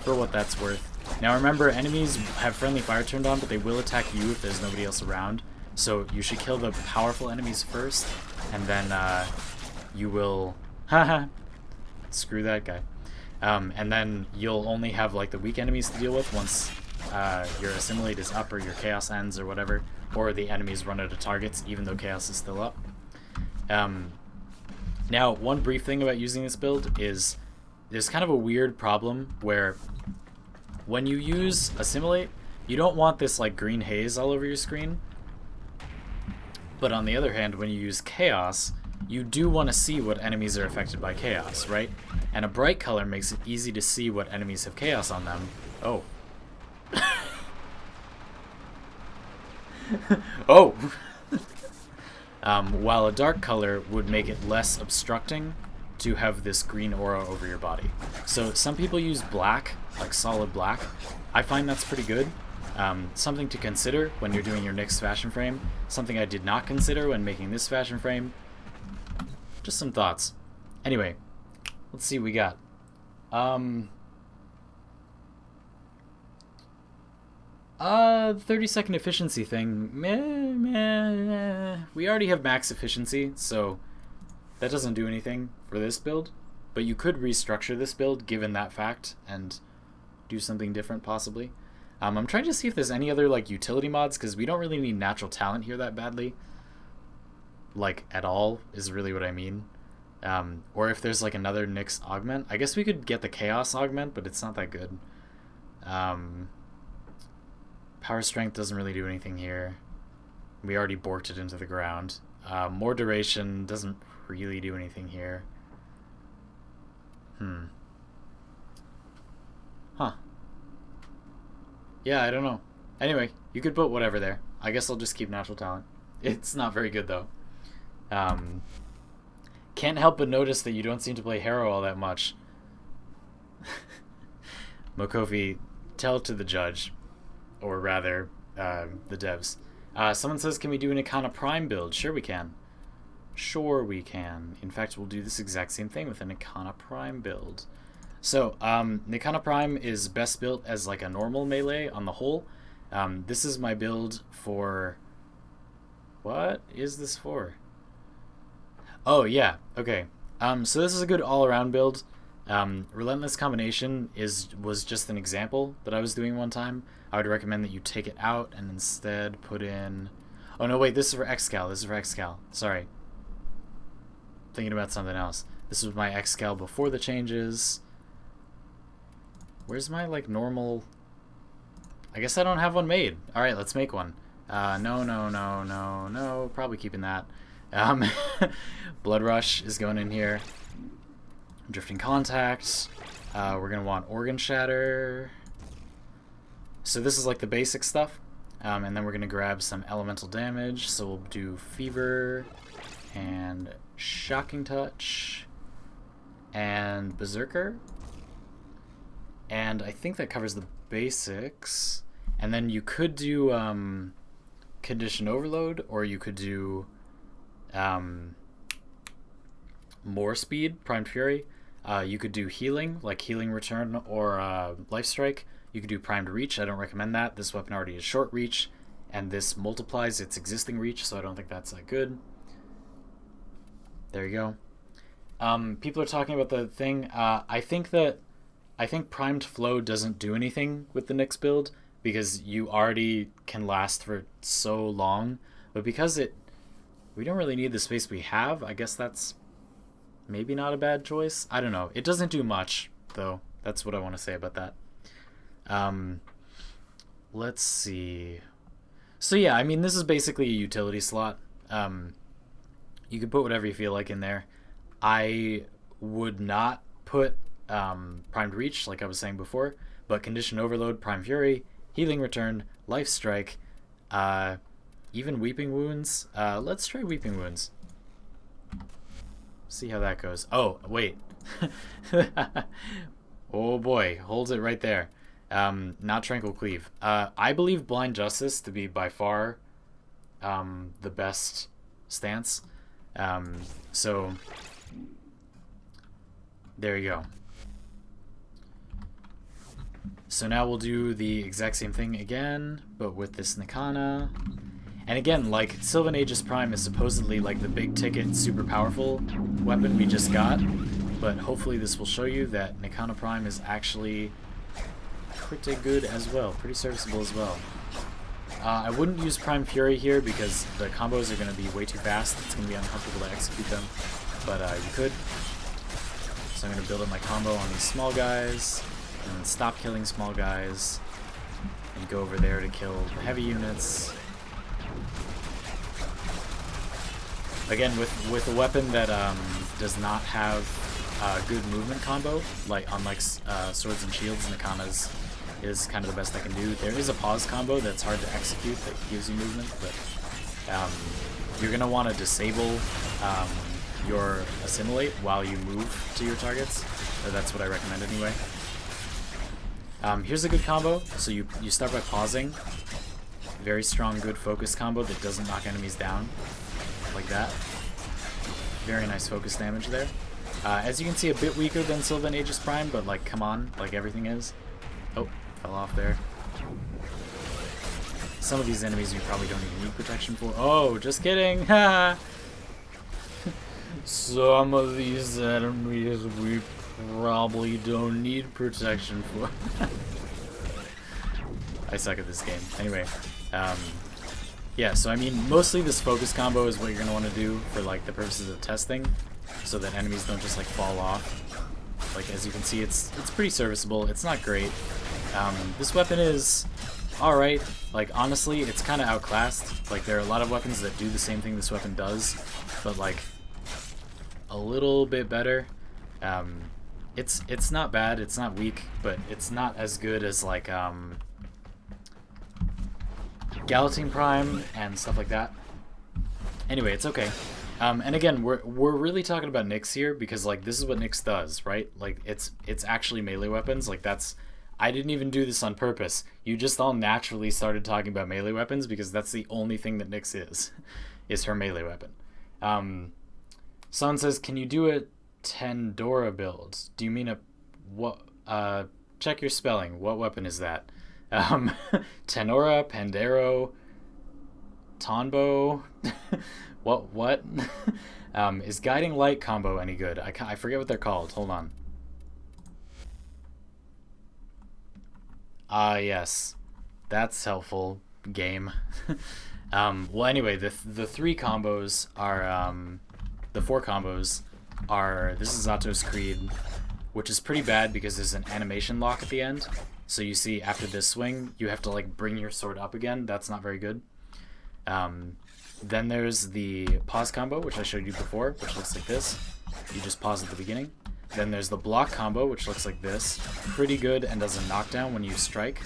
S1: For what that's worth. Now remember, enemies have friendly fire turned on, but they will attack you if there's nobody else around. So you should kill the powerful enemies first, and then you will haha screw that guy. And then you'll only have like the weak enemies to deal with once your Assimilate is up or your Chaos ends or whatever, or the enemies run out of targets even though Chaos is still up. Now, one brief thing about using this build is there's kind of a weird problem where when you use Assimilate, you don't want this like green haze all over your screen. But on the other hand, when you use Chaos, you do want to see what enemies are affected by Chaos, right? And a bright color makes it easy to see what enemies have Chaos on them. Oh, Oh! While a dark color would make it less obstructing to have this green aura over your body. So some people use black, like solid black. I find that's pretty good. Something to consider when you're doing your Nyx fashion frame. Something I did not consider when making this fashion frame. Just some thoughts. Anyway, let's see what we got. 30-second efficiency thing. Meh. We already have max efficiency, so that doesn't do anything for this build. But you could restructure this build given that fact and do something different possibly. I'm trying to see if there's any other like utility mods, because we don't really need natural talent here that badly. Like at all is really what I mean. Or if there's like another Nyx augment. I guess we could get the Chaos augment, but it's not that good. Power strength doesn't really do anything here. We already borked it into the ground. More duration doesn't really do anything here. Huh. Yeah, I don't know. Anyway, you could put whatever there. I guess I'll just keep natural talent. It's not very good though. Can't help but notice that you don't seem to play Hero all that much. Mokofi, tell it to the judge. Or rather, the devs. Someone says, can we do an Ikana Prime build? Sure we can. Sure we can. In fact, we'll do this exact same thing with an Ikana Prime build. So, Ikana Prime is best built as like a normal melee on the whole. This is my build for... What is this for? Oh, yeah. Okay. So this is a good all-around build. Relentless Combination was just an example that I was doing one time. I would recommend that you take it out and instead put in... Oh, no, wait. This is for Xcal. This is for Xcal. Sorry. Thinking about something else. This was my Xcal before the changes. Where's my, like, normal... I guess I don't have one made. Alright, let's make one. No. Probably keeping that. Blood Rush is going in here. Drifting Contact. We're going to want Organ Shatter. So this is like the basic stuff. And then we're going to grab some elemental damage. So we'll do Fever and Shocking Touch and Berserker. And I think that covers the basics. And then you could do Condition Overload, or you could do more speed, Primed Fury. You could do healing, like Healing Return or Life Strike. You could do Primed Reach. I don't recommend that. This weapon already has short reach, and this multiplies its existing reach, so I don't think that's that good. There you go. People are talking about the thing. I think Primed Flow doesn't do anything with the Nyx build, because you already can last for so long. But because we don't really need the space we have, I guess that's maybe not a bad choice. I don't know. It doesn't do much, though. That's what I want to say about that. Let's see. So yeah, I mean, this is basically a utility slot. You can put whatever you feel like in there. I would not put Primed Reach, like I was saying before, but Condition Overload, Prime Fury, Healing Return, Life Strike, even Weeping Wounds. Let's try Weeping Wounds. See how that goes. Oh, wait. Oh boy, holds it right there. Not Tranquil Cleave. I believe Blind Justice to be by far the best stance. So there you go. So now we'll do the exact same thing again, but with this Nikana. And again, like, Sylvan Aegis Prime is supposedly like the big ticket, super powerful weapon we just got, but hopefully this will show you that Nikana Prime is actually pretty good as well, pretty serviceable as well. I wouldn't use Prime Fury here because the combos are going to be way too fast. It's going to be uncomfortable to execute them, but you could. So I'm going to build up my combo on these small guys, and then stop killing small guys, and go over there to kill the heavy units. Again, with a weapon that does not have good movement combo, like unlike Swords and Shields, Nikana's is kind of the best I can do. There is a pause combo that's hard to execute that gives you movement, but you're going to want to disable your Assimilate while you move to your targets. Or that's what I recommend anyway. Here's a good combo. So you start by pausing. Very strong, good focus combo that doesn't knock enemies down. Like that. Very nice focus damage there. As you can see, a bit weaker than Sylvan Aegis Prime, but like, come on, like everything is. Oh, fell off there. Some of these enemies you probably don't even need protection for. Oh, just kidding! Some of these enemies we probably don't need protection for. I suck at this game. Anyway, yeah, so I mean, mostly this focus combo is what you're going to want to do for like the purposes of testing, so that enemies don't just like fall off. Like, as you can see, it's pretty serviceable. It's not great. This weapon is alright. Like, honestly, it's kind of outclassed. Like, there are a lot of weapons that do the same thing this weapon does, but like a little bit better. It's not bad, it's not weak, but it's not as good as like Galatine Prime and stuff like that. Anyway, it's okay. And again, we're really talking about Nyx here because like this is what Nyx does, right? Like it's actually melee weapons. Like that's, I didn't even do this on purpose. You just all naturally started talking about melee weapons because that's the only thing that Nyx is her melee weapon. Someone says, can you do a Pandero build? Do you mean a what? Check your spelling. What weapon is that? Tenora, Pandero, Tonbo. What? Is Guiding Light combo any good? I forget what they're called. Hold on. Yes. That's helpful, game. Well, anyway, the three combos are, the four combos are, this is Zato's Creed, which is pretty bad because there's an animation lock at the end. So you see, after this swing, you have to like bring your sword up again. That's not very good. Then there's the pause combo, which I showed you before, which looks like this. You just pause at the beginning. Then there's the block combo, which looks like this. Pretty good and does a knockdown when you strike.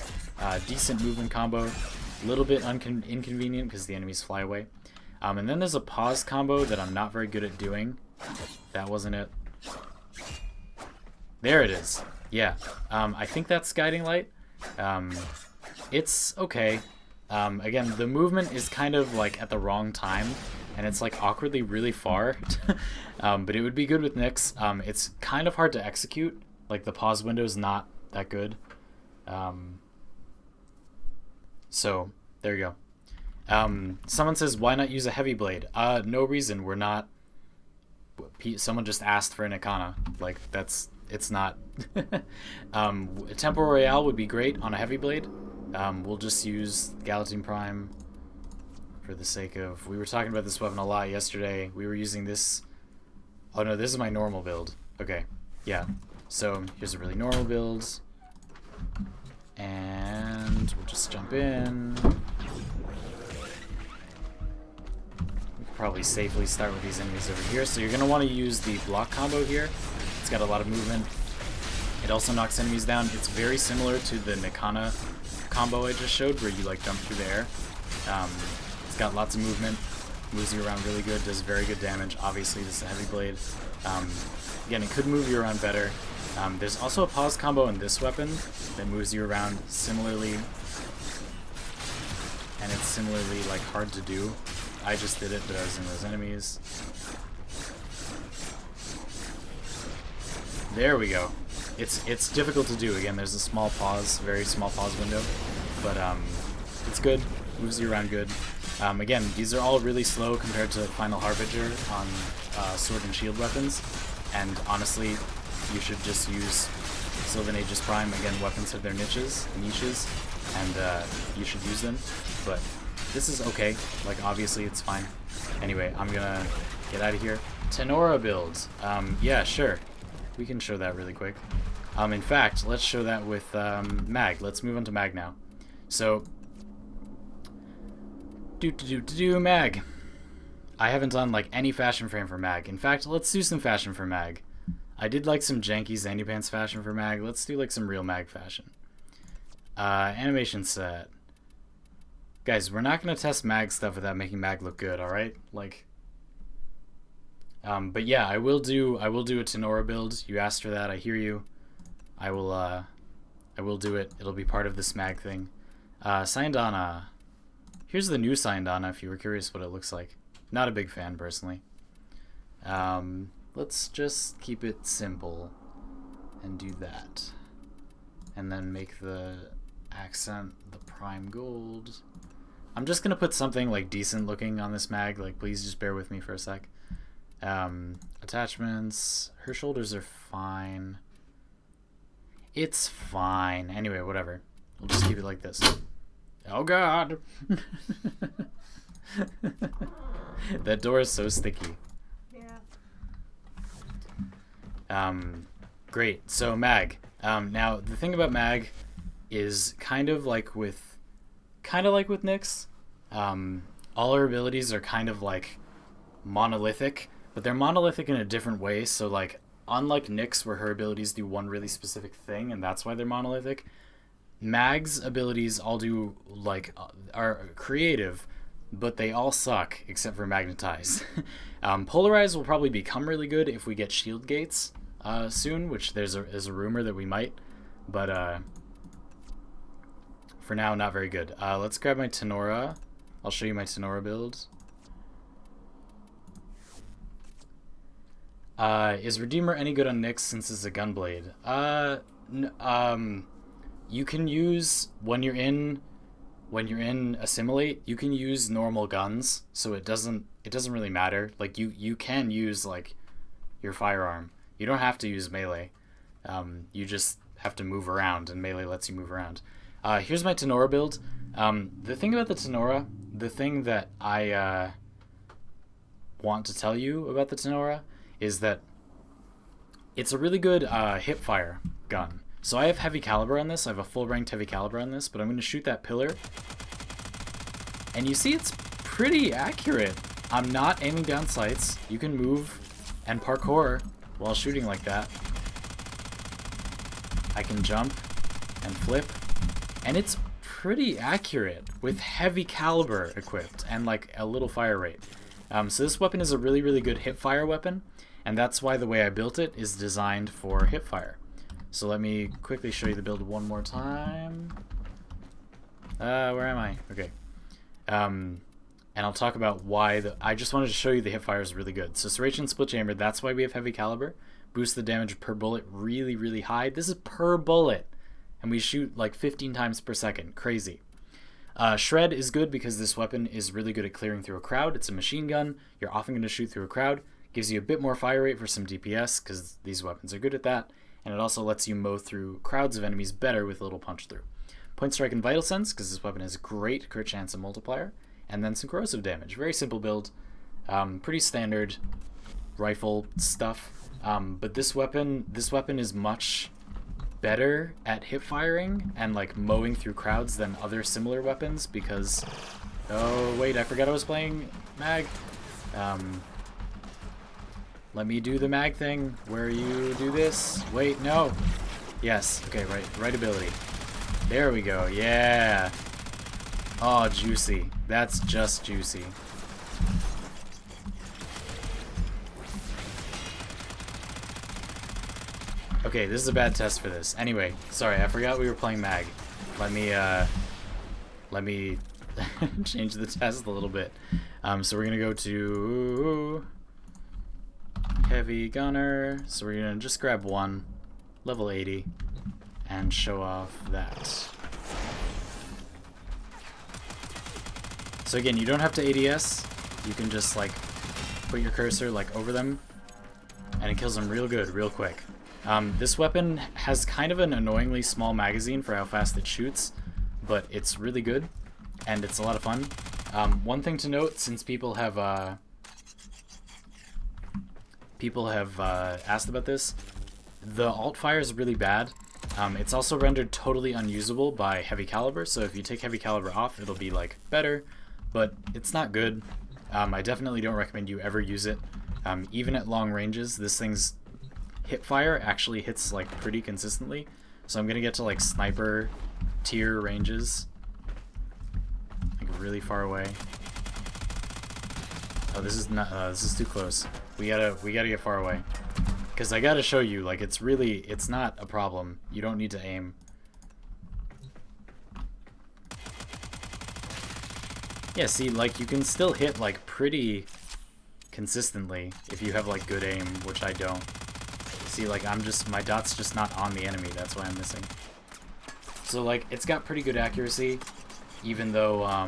S1: Decent movement combo. A little bit inconvenient because the enemies fly away. And then there's a pause combo that I'm not very good at doing. That wasn't it. There it is. Yeah. I think that's Guiding Light. It's okay. Again, the movement is kind of like at the wrong time, and it's like awkwardly really far. But it would be good with Nyx. It's kind of hard to execute. Like the pause window is not that good. So there you go. Someone says, why not use a heavy blade? No reason. We're not. Someone just asked for an Ikana. Like it's not. Tempo Royale would be great on a heavy blade. We'll just use Galatine Prime for the sake of... We were talking about this weapon a lot yesterday. We were using this... Oh no, this is my normal build. Okay, yeah. So here's a really normal build. And we'll just jump in. We could probably safely start with these enemies over here. So you're going to want to use the block combo here. It's got a lot of movement. It also knocks enemies down. It's very similar to the Nikana combo I just showed, where you like jump through the air. It's got lots of movement, moves you around really good, does very good damage. Obviously this is a heavy blade. Again, it could move you around better. There's also a pause combo in this weapon that moves you around similarly, and it's similarly like hard to do. I just did it, but I was in those enemies. There we go. It's difficult to do. Again, there's a small pause, very small pause window, but it's good. Moves you around good. Again, these are all really slow compared to Final Harbinger on sword and shield weapons, and honestly, you should just use Sylvan Aegis Prime. Again, weapons have their niches, and you should use them, but this is okay. Like, obviously, it's fine. Anyway, I'm gonna get out of here. Tenora builds. Yeah, sure. We can show that really quick. In fact, let's show that with Mag. Let's move on to Mag now. So, Mag. I haven't done like any fashion frame for Mag. In fact, let's do some fashion for Mag. I did like some janky XandyPants fashion for Mag. Let's do like some real Mag fashion. Animation set. Guys, we're not gonna test mag stuff without making mag look good, alright? Like, but yeah, I will do a Tenora build. You asked for that, I hear you. I will do it. It'll be part of this mag thing. Syandana. Here's the new Syandana if you were curious what it looks like. Not a big fan, personally. Let's just keep it simple and do that. And then make the accent the prime gold. I'm just gonna put something like decent looking on this mag, like please just bear with me for a sec. Attachments, her shoulders are fine. It's fine. Anyway, whatever. We'll just keep it like this. Oh god! That door is so sticky. Yeah. Great. So mag. Now the thing about mag is kind of like with Nyx. All her abilities are kind of like monolithic, but they're monolithic in a different way. So like, unlike Nyx, where her abilities do one really specific thing, and that's why they're monolithic, Mag's abilities all do like are creative, but they all suck except for Magnetize. Polarize will probably become really good if we get shield gates soon, which there's a rumor that we might, but for now, not very good. Let's grab my Tenora. I'll show you my Tenora build. Is Redeemer any good on Nyx since it's a gunblade? You can use when you're in Assimilate, you can use normal guns, so it doesn't really matter. Like you can use like your firearm. You don't have to use melee. You just have to move around, and melee lets you move around. Here's my Tenora build. The thing about the Tenora, the thing that I want to tell you about the Tenora is that it's a really good hipfire gun. So I have heavy caliber on this. I have a full ranked heavy caliber on this, but I'm going to shoot that pillar. And you see it's pretty accurate. I'm not aiming down sights. You can move and parkour while shooting like that. I can jump and flip. And it's pretty accurate with heavy caliber equipped and like a little fire rate. So this weapon is a really, really good hipfire weapon. And that's why the way I built it is designed for hipfire. So let me quickly show you the build one more time. Where am I? Okay. And I'll talk about why I just wanted to show you the hipfire is really good. So Serration Split Chamber, that's why we have heavy caliber. Boost the damage per bullet really, really high. This is per bullet. And we shoot like 15 times per second. Crazy. Shred is good because this weapon is really good at clearing through a crowd. It's a machine gun. You're often going to shoot through a crowd. Gives you a bit more fire rate for some DPS because these weapons are good at that. And it also lets you mow through crowds of enemies better with a little punch through. Point Strike and Vital Sense, because this weapon has great crit chance and multiplier. And then some corrosive damage. Very simple build. Pretty standard rifle stuff. But this weapon is much better at hip firing and like mowing through crowds than other similar weapons because... Oh, wait, I forgot I was playing mag. Let me do the mag thing where you do this. Wait, no. Yes, okay, right ability. There we go, yeah. Oh, juicy. That's just juicy. Okay, this is a bad test for this. Anyway, sorry, I forgot we were playing mag. Let me change the test a little bit. So we're gonna go to heavy gunner. So we're gonna just grab one, level 80, and show off that. So again, you don't have to ADS. You can just like put your cursor like over them, and it kills them real good, real quick. This weapon has kind of an annoyingly small magazine for how fast it shoots, but it's really good, and it's a lot of fun. One thing to note, since people have asked about this, the alt fire is really bad. It's also rendered totally unusable by heavy caliber, so if you take heavy caliber off, it'll be like better, but it's not good. I definitely don't recommend you ever use it. Even at long ranges, this thing's hip fire actually hits like pretty consistently. So I'm gonna get to like sniper tier ranges. Like really far away. Oh, this is not. This is too close. We gotta get far away. Cause I gotta show you, like it's not a problem. You don't need to aim. Yeah, see, like you can still hit like pretty consistently if you have like good aim, which I don't. See, like my dot's just not on the enemy. That's why I'm missing. So like it's got pretty good accuracy, even though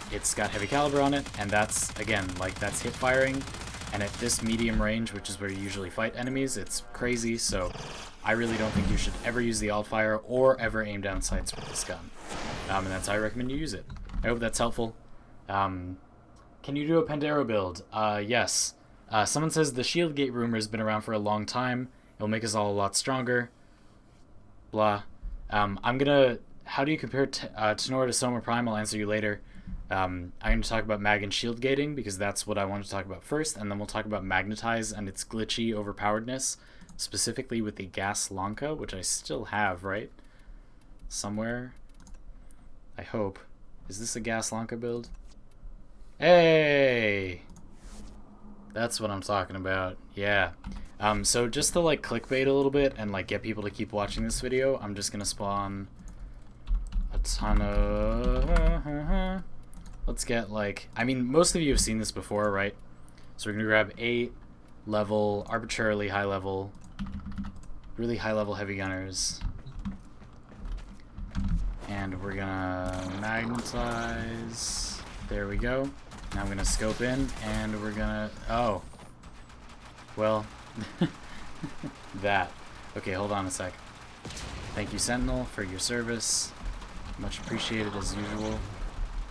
S1: it's got heavy caliber on it, and that's again like that's hip firing. And at this medium range, which is where you usually fight enemies, it's crazy, so I really don't think you should ever use the alt fire or ever aim down sights with this gun. And that's how I recommend you use it. I hope that's helpful. Can you do a Pandero build? Yes. Someone says the shield gate rumor has been around for a long time. It'll make us all a lot stronger. Blah. How do you compare Tenor to Soma Prime? I'll answer you later. I'm going to talk about mag and shield gating because that's what I want to talk about first, and then we'll talk about magnetize and its glitchy overpoweredness, specifically with the gas Lanka, which I still have, right? Somewhere. I hope. Is this a gas Lanka build? Hey! That's what I'm talking about. Yeah. So just to like clickbait a little bit and like get people to keep watching this video, I'm just going to spawn a ton of... Let's get like, I mean, most of you have seen this before, right? So we're gonna grab 8 level, arbitrarily high level, really high level heavy gunners. And we're gonna magnetize. There we go. Now I'm gonna scope in and we're gonna, oh. Well, that. Okay, hold on a sec. Thank you, Sentinel, for your service. Much appreciated as usual.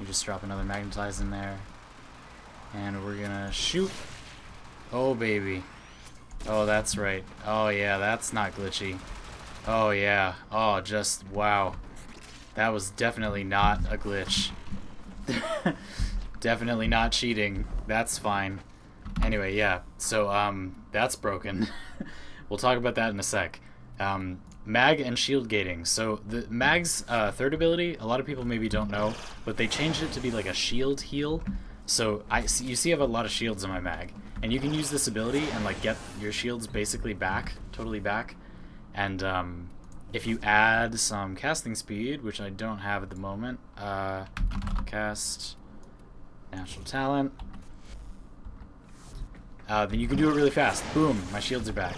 S1: You just drop another magnetize in there. And we're gonna shoot. Oh, baby. Oh, that's right. Oh, yeah, that's not glitchy. Oh, yeah. Oh, just, wow. That was definitely not a glitch. Definitely not cheating. That's fine. Anyway, yeah. So, that's broken. We'll talk about that in a sec. Mag and shield gating. So the mag's third ability, a lot of people maybe don't know, but they changed it to be like a shield heal. So you see I have a lot of shields in my mag, and you can use this ability and like get your shields basically back, totally back. And if you add some casting speed, which I don't have at the moment, cast natural talent, then you can do it really fast. Boom, my shields are back.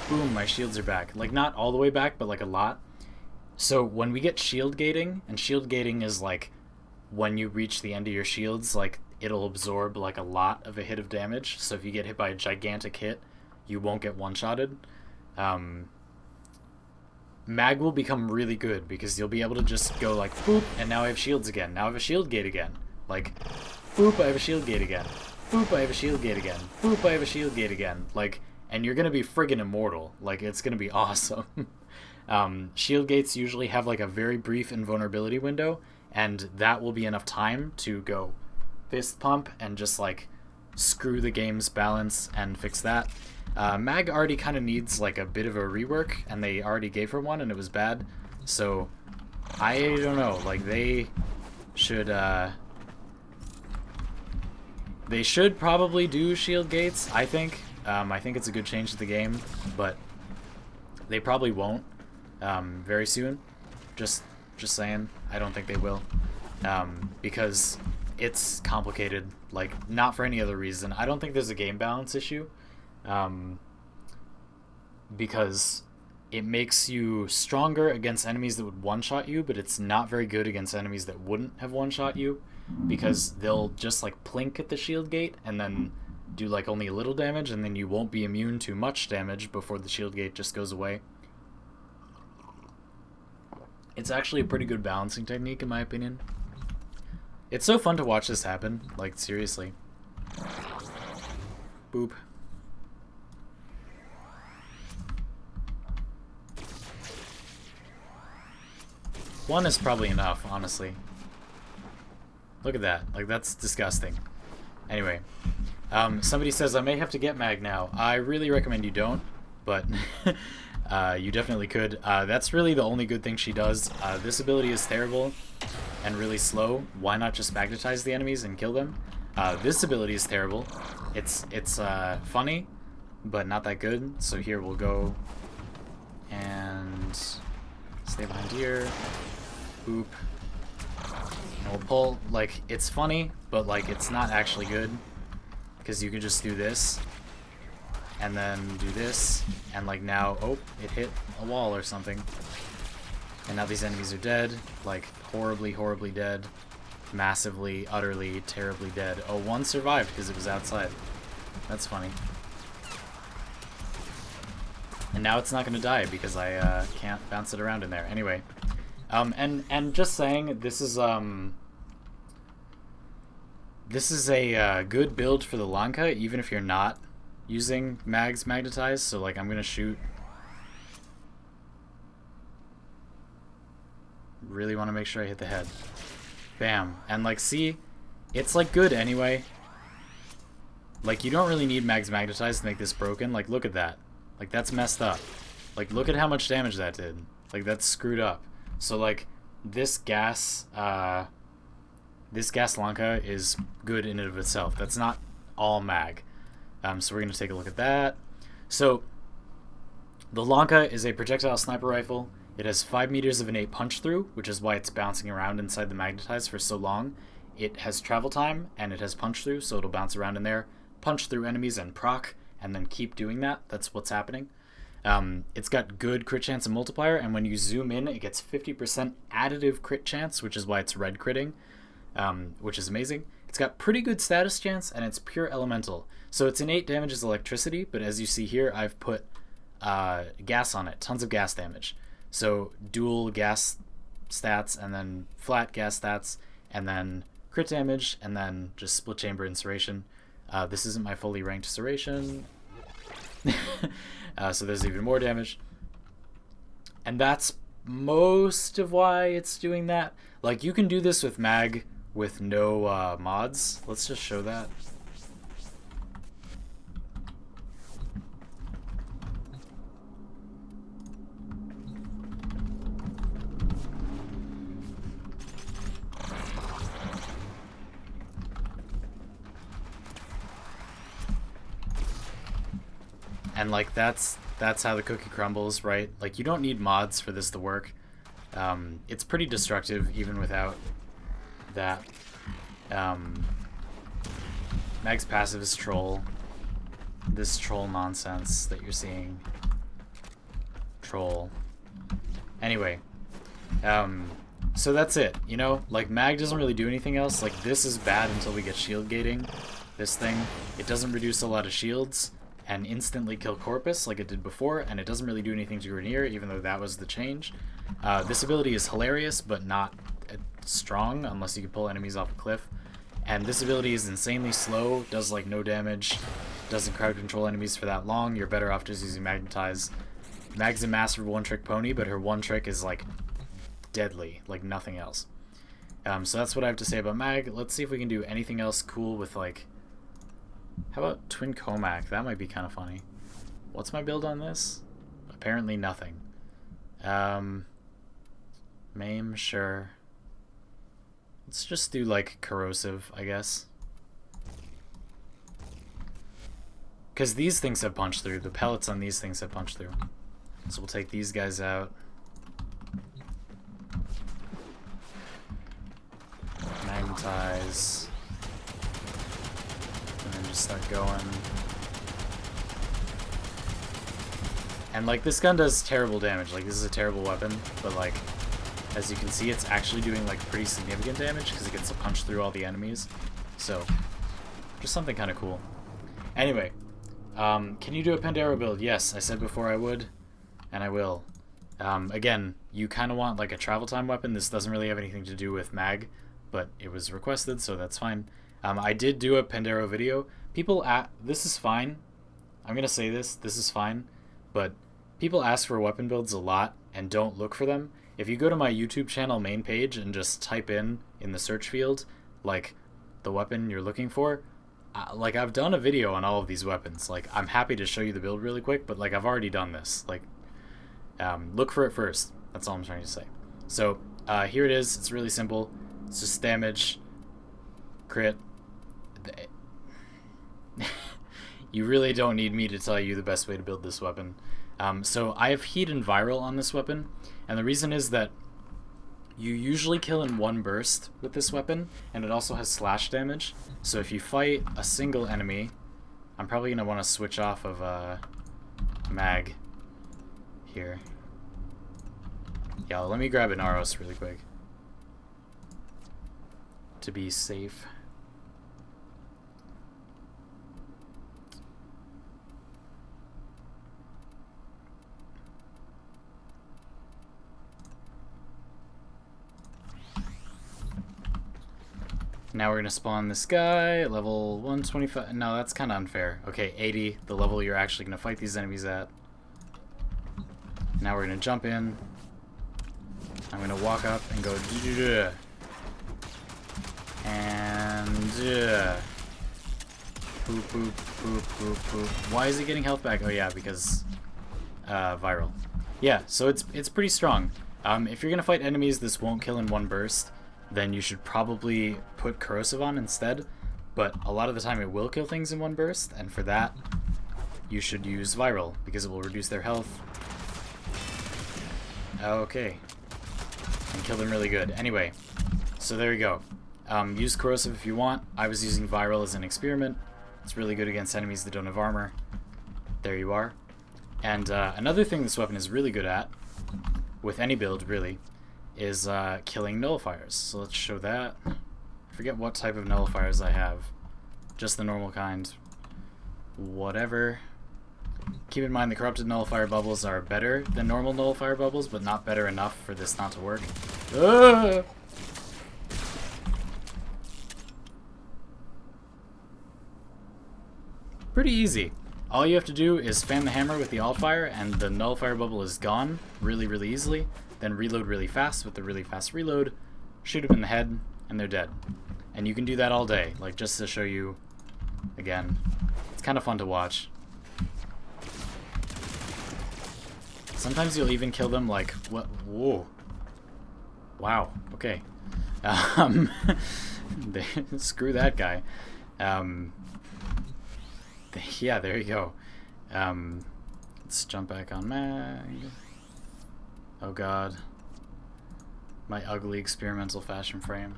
S1: Boom, my shields are back. Like, not all the way back, but like a lot. So when we get shield gating, and shield gating is like when you reach the end of your shields, like it'll absorb like a lot of a hit of damage. So if you get hit by a gigantic hit, you won't get one-shotted. Mag will become really good because you'll be able to just go like, boop, and now I have shields again. Now I have a shield gate again. Like, boop, I have a shield gate again. Boop, I have a shield gate again. Boop, I have a shield gate again. Like, and you're gonna be friggin' immortal. Like, it's gonna be awesome. Shield gates usually have like a very brief invulnerability window, and that will be enough time to go fist pump and just like screw the game's balance and fix that. Mag already kind of needs like a bit of a rework, and they already gave her one and it was bad. So I don't know, like they should probably do shield gates, I think. I think it's a good change to the game, but they probably won't very soon. Just saying, I don't think they will, because it's complicated. Like, not for any other reason. I don't think there's a game balance issue, because it makes you stronger against enemies that would one-shot you, but it's not very good against enemies that wouldn't have one-shot you, because they'll just like plink at the shield gate and then do like only a little damage, and then you won't be immune to much damage before the shield gate just goes away. It's actually a pretty good balancing technique in my opinion. It's so fun to watch this happen, like seriously. Boop. One is probably enough, honestly. Look at that. Like, that's disgusting. Anyway. Somebody says, I may have to get mag now. I really recommend you don't, but you definitely could. That's really the only good thing she does. This ability is terrible and really slow. Why not just magnetize the enemies and kill them? This ability is terrible. It's funny, but not that good. So here we'll go and stay behind here. Boop. And we'll pull. Like, it's funny, but like it's not actually good because you can just do this and then do this, and like now, oh, it hit a wall or something. And now these enemies are dead, like horribly, horribly dead. Massively, utterly, terribly dead. Oh, one survived because it was outside. That's funny. And now it's not going to die because I can't bounce it around in there. Anyway, and just saying, this is a good build for the Lanka, even if you're not using mags magnetized. So like I'm gonna shoot. Really want to make sure I hit the head. Bam. And like, see, it's like good anyway. Like, you don't really need mags magnetized to make this broken. Like, look at that. Like, that's messed up. Like, look at how much damage that did. Like, that's screwed up. So like this gas Lanka is good in and of itself. That's not all mag. So we're going to take a look at that. So the Lanka is a projectile sniper rifle. It has 5 meters of innate punch through, which is why it's bouncing around inside the magnetized for so long. It has travel time, and it has punch through, so it'll bounce around in there, punch through enemies and proc, and then keep doing that. That's what's happening. It's got good crit chance and multiplier, and when you zoom in, it gets 50% additive crit chance, which is why it's red critting, which is amazing. It's got pretty good status chance, and it's pure elemental. So its innate damage is electricity, but as you see here, I've put gas on it, tons of gas damage. So dual gas stats, and then flat gas stats, and then crit damage, and then just split chamber incineration. This isn't my fully ranked incineration. So there's even more damage. And that's most of why it's doing that. Like, you can do this with mag with no mods. Let's just show that. And like that's how the cookie crumbles, right? Like, you don't need mods for this to work. It's pretty destructive even without that. Mag's passive is troll. This troll nonsense that you're seeing. Troll. Anyway, so that's it. You know, like, mag doesn't really do anything else. Like, this is bad until we get shield gating. This thing, it doesn't reduce a lot of shields and instantly kill Corpus like it did before, and it doesn't really do anything to Grenier, even though that was the change. This ability is hilarious, but not strong unless you can pull enemies off a cliff. And this ability is insanely slow, does like no damage, doesn't crowd control enemies for that long. You're better off just using Magnetize. Mag's a master one-trick pony, but her one trick is like deadly, like nothing else. So that's what I have to say about Mag. Let's see if we can do anything else cool with, like, how about Twin Comac? That might be kind of funny. What's my build on this? Apparently nothing. Maim, sure. Let's just do, like, Corrosive, I guess. Because these things have punch through. The pellets on these things have punch through. So we'll take these guys out. Magnetize. And then just start going. And like, this gun does terrible damage. Like, this is a terrible weapon, but like, as you can see, it's actually doing like pretty significant damage because it gets to punch through all the enemies. So, just something kind of cool. Anyway, can you do a Pandero build? Yes, I said before I would, and I will. Again, you kind of want like a travel time weapon. This doesn't really have anything to do with mag, but it was requested, so that's fine. I did do a Pandero video. People this is fine. I'm gonna say this is fine, but people ask for weapon builds a lot and don't look for them. If you go to my YouTube channel main page and just type in the search field like the weapon you're looking for, like, I've done a video on all of these weapons. Like, I'm happy to show you the build really quick, but like, I've already done this. Like, Look for it first. That's all I'm trying to say. So here it is. It's really simple. It's just damage, crit. You really don't need me to tell you the best way to build this weapon. So I have heat and viral on this weapon, and the reason is that you usually kill in one burst with this weapon, and it also has slash damage. So if you fight a single enemy, I'm probably going to want to switch off of mag here. Yeah, let me grab an Aros really quick to be safe. Now we're going to spawn this guy at level 125. No, that's kind of unfair. Okay, 80, the level you're actually going to fight these enemies at. Now we're going to jump in. I'm going to walk up and go... And... Boop, boop, boop, boop, boop. Why is he getting health back? Oh yeah, because... viral. Yeah, so it's pretty strong. If you're going to fight enemies this won't kill in one burst, then you should probably put corrosive on instead, but a lot of the time it will kill things in one burst, and for that you should use viral because it will reduce their health. Okay, and kill them really good. Anyway, so there you go. Use corrosive if you want. I was using viral as an experiment. It's really good against enemies that don't have armor. There you are. And another thing this weapon is really good at, with any build really, is killing nullifiers. So let's show that. I forget what type of nullifiers I have. Just the normal kind. Whatever. Keep in mind the corrupted nullifier bubbles are better than normal nullifier bubbles, but not better enough for this not to work. Ah! Pretty easy. All you have to do is spam the hammer with the alt fire and the nullifier bubble is gone really, really easily. Then reload really fast with the really fast reload, shoot them in the head, and they're dead. And you can do that all day, like just to show you again. It's kind of fun to watch. Sometimes you'll even kill them like, what? Whoa. Wow, okay. Screw that guy. Yeah, there you go. Let's jump back on mag. Oh god. My ugly experimental fashion frame.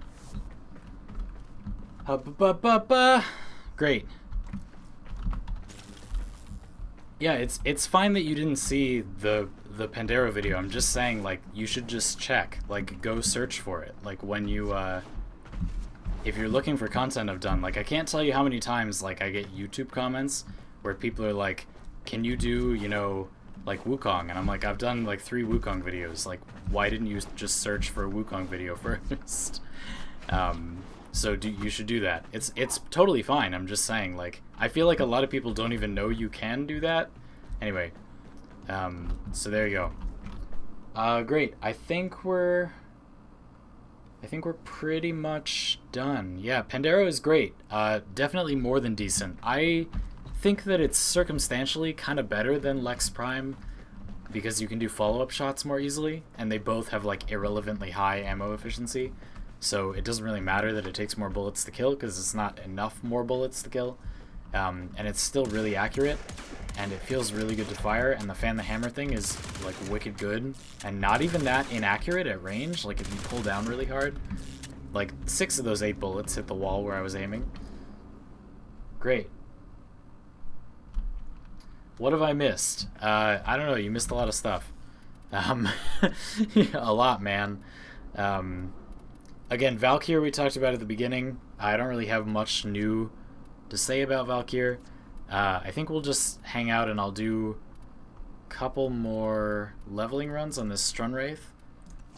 S1: Great. Yeah, it's fine that you didn't see the Pandero video. I'm just saying, like, you should just check. Like, go search for it. Like, when you, if you're looking for content I've done, like, I can't tell you how many times, like, I get YouTube comments where people are like, can you do, you know, like Wukong, and I'm like, I've done like 3 Wukong videos. Like, why didn't you just search for a Wukong video first? So you should do that. It's totally fine. I'm just saying, like, I feel like a lot of people don't even know you can do that. Anyway, so there you go. Great. I think we're pretty much done. Yeah, Pandero is great. Definitely more than decent. I think that it's circumstantially kind of better than Lex Prime because you can do follow-up shots more easily, and they both have like irrelevantly high ammo efficiency, so it doesn't really matter that it takes more bullets to kill because it's not enough more bullets to kill, and it's still really accurate, and it feels really good to fire, and the fan the hammer thing is like wicked good, and not even that inaccurate at range. Like, if you pull down really hard, like 6 of those 8 bullets hit the wall where I was aiming. Great. What have I missed? I don't know. You missed a lot of stuff. A lot, man. Again, Valkyr we talked about at the beginning. I don't really have much new to say about Valkyr. I think we'll just hang out and I'll do a couple more leveling runs on this Strun Wraith.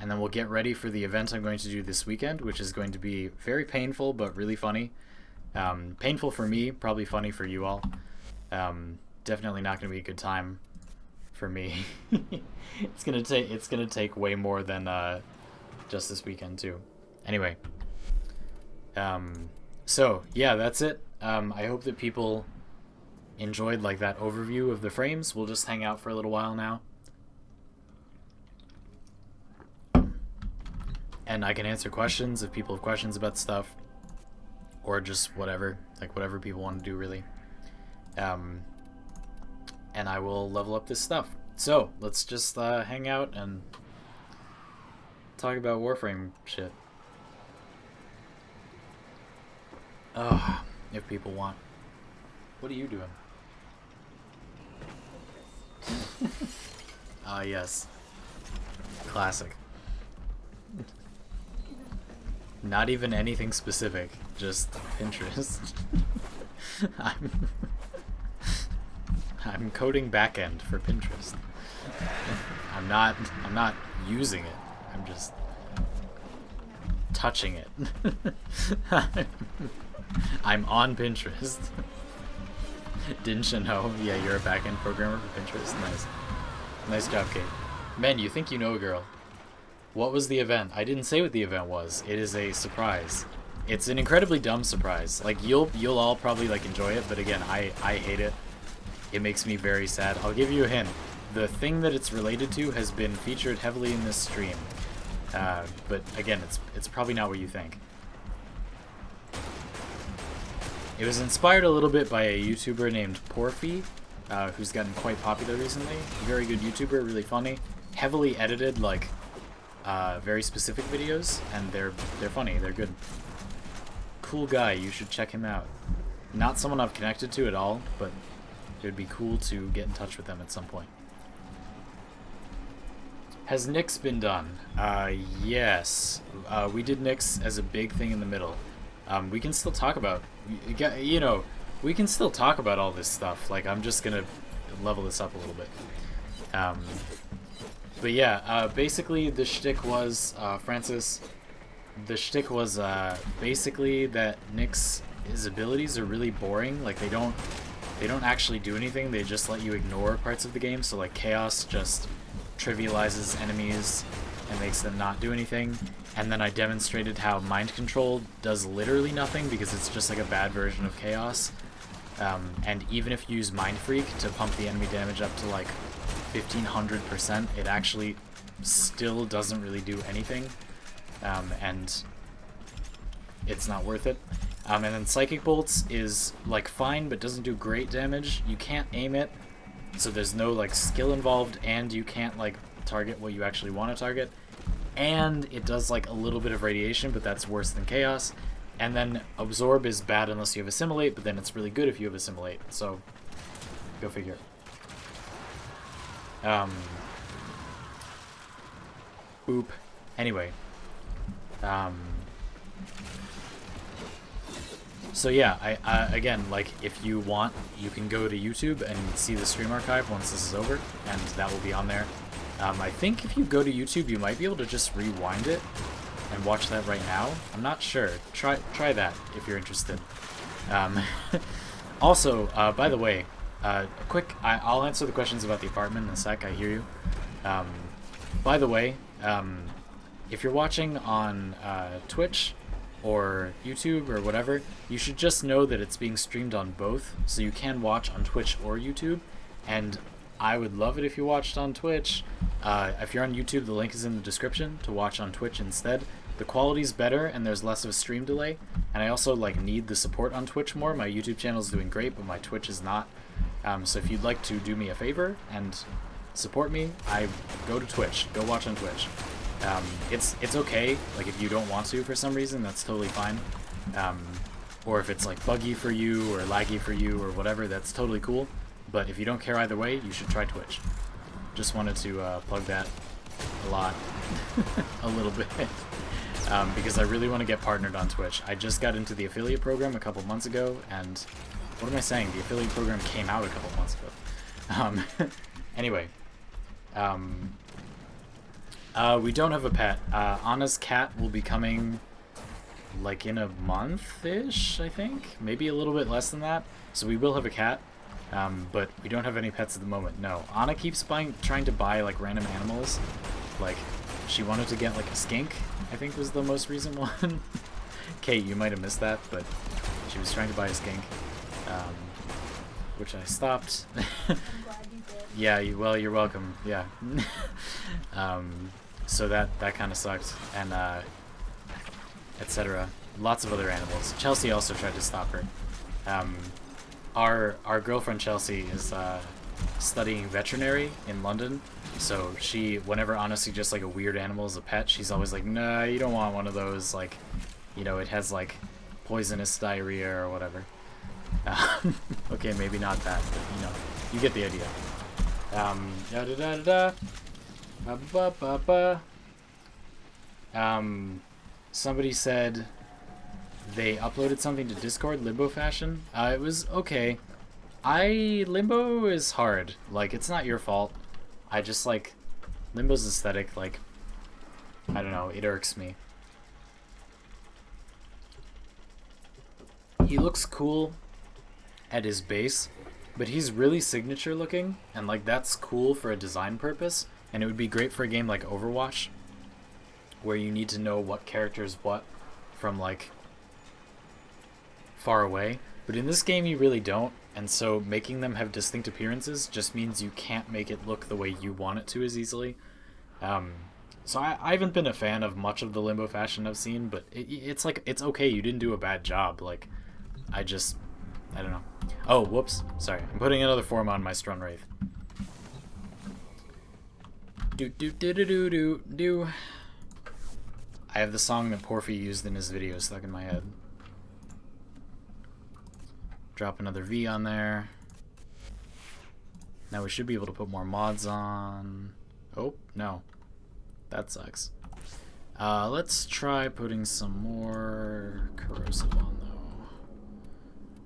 S1: And then we'll get ready for the event I'm going to do this weekend, which is going to be very painful but really funny. Painful for me, probably funny for you all. Definitely not going to be a good time for me. It's gonna take way more than just this weekend too. Anyway, so yeah, that's it. I hope that people enjoyed like that overview of the frames. We'll just hang out for a little while now. and I can answer questions if people have questions about stuff, or just whatever, like whatever people want to do, really. And I will level up this stuff. So let's just hang out and talk about Warframe shit. If people want. What are you doing? Ah, yes. Classic. Not even anything specific, just Pinterest. I'm coding backend for Pinterest. I'm not using it. I'm just touching it. I'm on Pinterest. Didn't you know? Yeah, you're a backend programmer for Pinterest. Nice. Nice job, Kate. Man, you think you know a girl. What was the event? I didn't say what the event was. It is a surprise. It's an incredibly dumb surprise. Like, you'll all probably like enjoy it, but again, I hate it. It makes me very sad. I'll give you a hint. The thing that it's related to has been featured heavily in this stream. But again, it's probably not what you think. It was inspired a little bit by a YouTuber named Porfy, who's gotten quite popular recently. Very good YouTuber, really funny. Heavily edited, like, very specific videos, and they're funny, they're good. Cool guy, you should check him out. Not someone I've connected to at all, but it would be cool to get in touch with them at some point. Has Nyx been done? Yes. We did Nyx as a big thing in the middle. We can still talk about, you know, we can still talk about all this stuff. Like, I'm just gonna level this up a little bit. But yeah, basically the shtick was, Francis, the shtick was basically that Nyx's abilities are really boring. Like, they don't actually do anything. They just let you ignore parts of the game. So like Chaos just trivializes enemies and makes them not do anything. And then I demonstrated how Mind Control does literally nothing because it's just like a bad version of Chaos. And even if you use Mind Freak to pump the enemy damage up to like 1500%, it actually still doesn't really do anything. And it's not worth it. And then Psychic Bolts is like fine but doesn't do great damage. You can't aim it, so there's no like skill involved, and you can't like target what you actually want to target. And it does like a little bit of radiation, but that's worse than Chaos. And then Absorb is bad unless you have Assimilate, but then it's really good if you have Assimilate. So go figure. Boop. Anyway. So yeah, I again, like, if you want, you can go to YouTube and see the stream archive once this is over, and that will be on there. I think if you go to YouTube, you might be able to just rewind it and watch that right now. I'm not sure. Try that if you're interested. Also, by the way, I'll answer the questions about the apartment in a sec. I hear you. By the way, if you're watching on Twitch or YouTube or whatever, you should just know that it's being streamed on both, so you can watch on Twitch or YouTube. And I would love it if you watched on Twitch. If you're on YouTube, the link is in the description to watch on Twitch instead. The quality's better and there's less of a stream delay, and I also like need the support on Twitch more. My YouTube channel is doing great, but my Twitch is not. So if you'd like to do me a favor and support me, I go to Twitch. Go watch on Twitch. It's okay, like, if you don't want to for some reason, that's totally fine. Or if it's like buggy for you or laggy for you or whatever, that's totally cool. But if you don't care either way, you should try Twitch. Just wanted to plug that a lot, a little bit, because I really want to get partnered on Twitch. I just got into the affiliate program a couple months ago, and what am I saying? The affiliate program came out a couple months ago. Anyway, we don't have a pet. Anna's cat will be coming like in a month-ish, I think. Maybe a little bit less than that. So we will have a cat, but we don't have any pets at the moment. No. Anna keeps trying to buy like random animals. Like, she wanted to get like a skink, I think was the most recent one. Kate, you might have missed that, but she was trying to buy a skink, which I stopped. Yeah, well, you're welcome. Yeah. So that kind of sucked, and etc. Lots of other animals. Chelsea also tried to stop her. Our girlfriend Chelsea is studying veterinary in London, so she, whenever Anna suggests like a weird animal as a pet, she's always like, nah, you don't want one of those, like, you know, it has like poisonous diarrhea or whatever. Okay, maybe not that, but you know, you get the idea. Somebody said they uploaded something to Discord, Limbo Fashion. It was okay. Limbo is hard. Like, it's not your fault. I just, like, Limbo's aesthetic, like, I don't know, it irks me. He looks cool at his base, but he's really signature looking, and, like, that's cool for a design purpose, and it would be great for a game like Overwatch, where you need to know what character's what from, like, far away. But in this game you really don't, and so making them have distinct appearances just means you can't make it look the way you want it to as easily. So I haven't been a fan of much of the Limbo Fashion I've seen, but it's like, it's okay, you didn't do a bad job. Like, I don't know. Oh, whoops, sorry. I'm putting another form on my Strun Wraith. Do. I have the song that Porphy used in his video stuck in my head. Drop another V on there. Now we should be able to put more mods on. Oh, no. That sucks. Let's try putting some more corrosive on, though.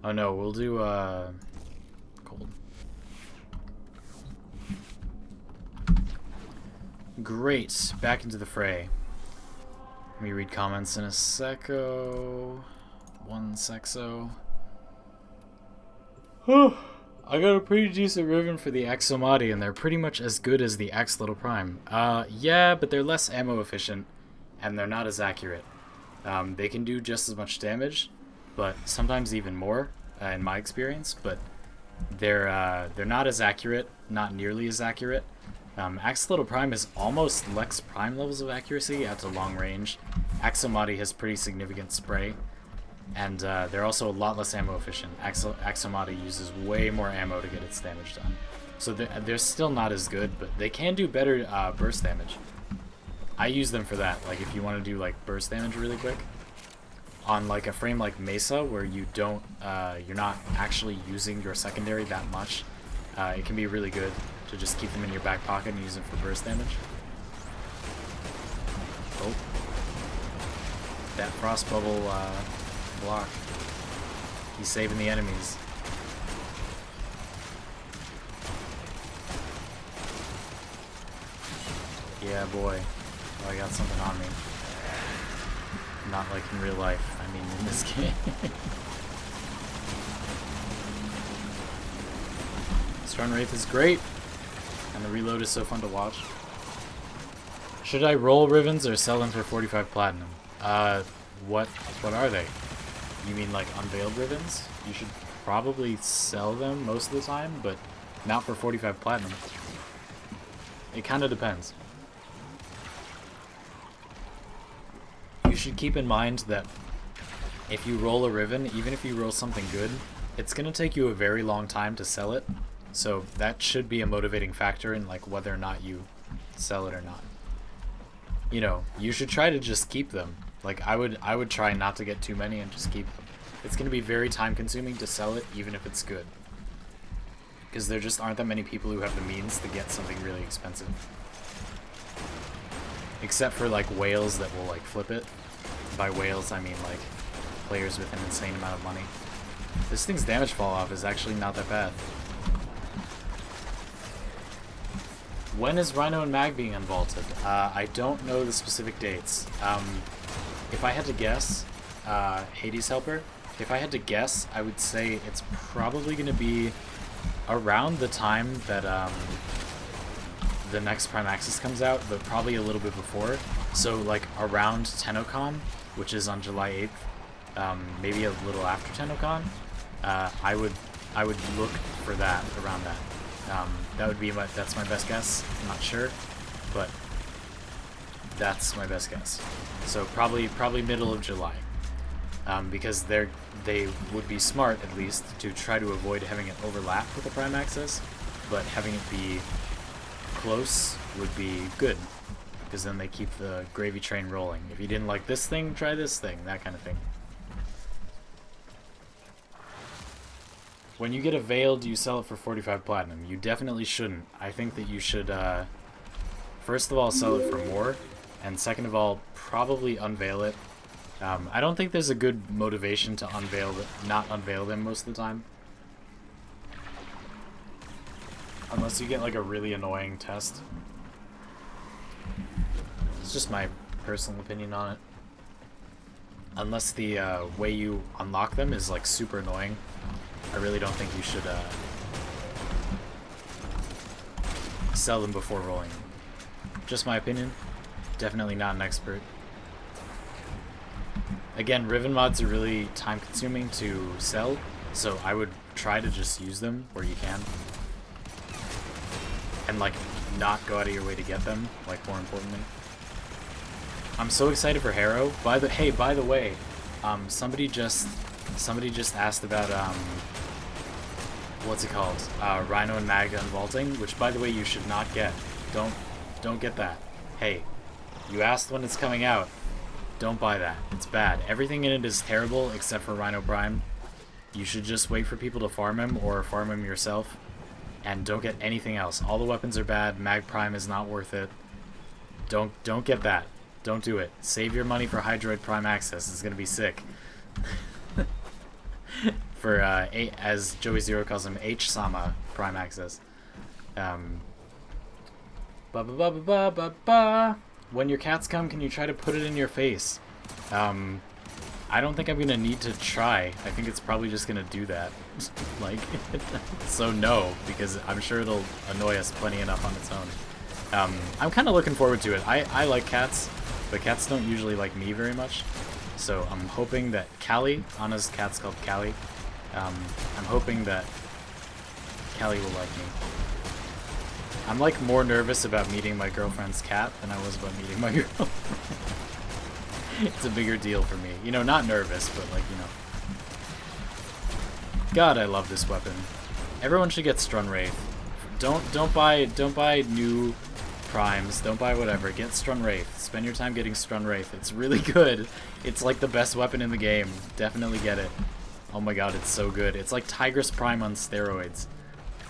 S1: Oh no, we'll do, cold. Great, back into the fray. Let me read comments in a secco. One sexo. I got a pretty decent ribbon for the Axomati, and they're pretty much as good as the Axe Little Prime. Yeah, but they're less ammo efficient, and they're not as accurate. They can do just as much damage, but sometimes even more, in my experience, but they're not as accurate, not nearly as accurate. Axe Little Prime is almost Lex Prime levels of accuracy out to long range. Axomati has pretty significant spray, and they're also a lot less ammo efficient. Axomati uses way more ammo to get its damage done. So they're still not as good, but they can do better burst damage. I use them for that. Like, if you want to do like burst damage really quick on like a frame like Mesa, where you don't, you're not actually using your secondary that much, it can be really good to just keep them in your back pocket and use them for burst damage. Oh, that frost bubble block. He's saving the enemies. Yeah, boy. Oh, I got something on me. Not like in real life. I mean, in this game. Strun Wraith is great, and the reload is so fun to watch. Should I roll ribbons or sell them for 45 platinum? What are they? You mean like unveiled ribbons? You should probably sell them most of the time, but not for 45 platinum. It kind of depends. You should keep in mind that if you roll a ribbon, even if you roll something good, it's going to take you a very long time to sell it. So that should be a motivating factor in like whether or not you sell it or not. You know, you should try to just keep them. Like, I would try not to get too many and just keep them. It's going to be very time consuming to sell it, even if it's good. Because there just aren't that many people who have the means to get something really expensive. Except for, like, whales that will, like, flip it. By whales, I mean, like, players with an insane amount of money. This thing's damage fall off is actually not that bad. When is Rhino and Mag being unvaulted? I don't know the specific dates. If I had to guess, Hades Helper, if I had to guess, I would say it's probably going to be around the time that the next Prime Access comes out, but probably a little bit before. So like around TennoCon, which is on July 8th, maybe a little after TennoCon. I would look for that around that. That would be that's my best guess. I'm not sure, but That's my best guess. So probably middle of July, because they would be smart at least to try to avoid having it overlap with the Prime Access, but having it be close would be good, because then they keep the gravy train rolling. If you didn't like this thing, try this thing, that kind of thing. When you get a Veil, do you sell it for 45 platinum? You definitely shouldn't. I think that you should, first of all, sell it for more, and second of all, probably unveil it. I don't think there's a good motivation to not unveil them most of the time. Unless you get like a really annoying test. It's just my personal opinion on it. Unless the way you unlock them is like super annoying, I really don't think you should sell them before rolling. Just my opinion. Definitely not an expert. Again, Riven mods are really time consuming to sell, so I would try to just use them where you can. And like not go out of your way to get them, like more importantly. I'm so excited for Harrow. By the way, somebody just asked about what's it called? Rhino and Mag unvaulting, which by the way you should not get. Don't get that. Hey, you asked when it's coming out. Don't buy that. It's bad. Everything in it is terrible except for Rhino Prime. You should just wait for people to farm him or farm him yourself, and don't get anything else. All the weapons are bad. Mag Prime is not worth it. Don't get that. Don't do it. Save your money for Hydroid Prime Access. It's gonna be sick. For as Joey Zero calls him, H-Sama Prime Access. When your cats come, can you try to put it in your face? I don't think I'm gonna need to try. I think it's probably just gonna do that. Like, so no, because I'm sure it'll annoy us plenty enough on its own. I'm kind of looking forward to it. I like cats, but cats don't usually like me very much. So I'm hoping that Callie, Anna's cat's called Callie, I'm hoping that Callie will like me. I'm like more nervous about meeting my girlfriend's cat than I was about meeting my girlfriend. It's a bigger deal for me. You know, not nervous, but like, you know. God, I love this weapon. Everyone should get Strun Wraith. Don't buy new primes. Don't buy whatever. Get Strun Wraith. Spend your time getting Strun Wraith. It's really good. It's like the best weapon in the game. Definitely get it. Oh my god, it's so good. It's like Tigress Prime on steroids.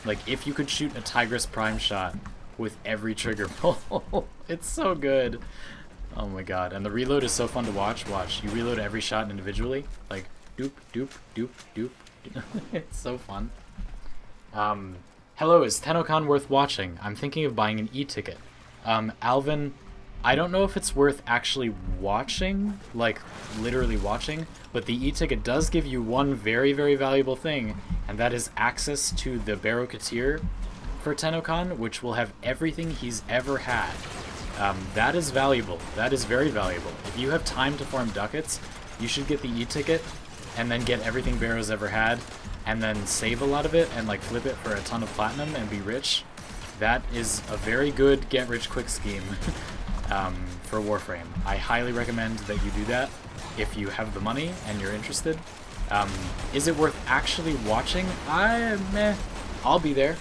S1: Like, if you could shoot a Tigress Prime shot with every trigger pull, it's so good. Oh my god, and the reload is so fun to watch. Watch, you reload every shot individually. Like, doop, doop, doop, doop. It's so fun. Hello, is TennoCon worth watching? I'm thinking of buying an e-ticket. Alvin, I don't know if it's worth actually watching, like, literally watching, but the e-ticket does give you one very, very valuable thing, and that is access to the Barokatir for TennoCon, which will have everything he's ever had. That is valuable. That is very valuable. If you have time to farm ducats, you should get the e-ticket, and then get everything Barrow's ever had, and then save a lot of it, and like flip it for a ton of platinum and be rich. That is a very good get-rich-quick scheme for Warframe. I highly recommend that you do that if you have the money and you're interested. Is it worth actually watching? I'll be there.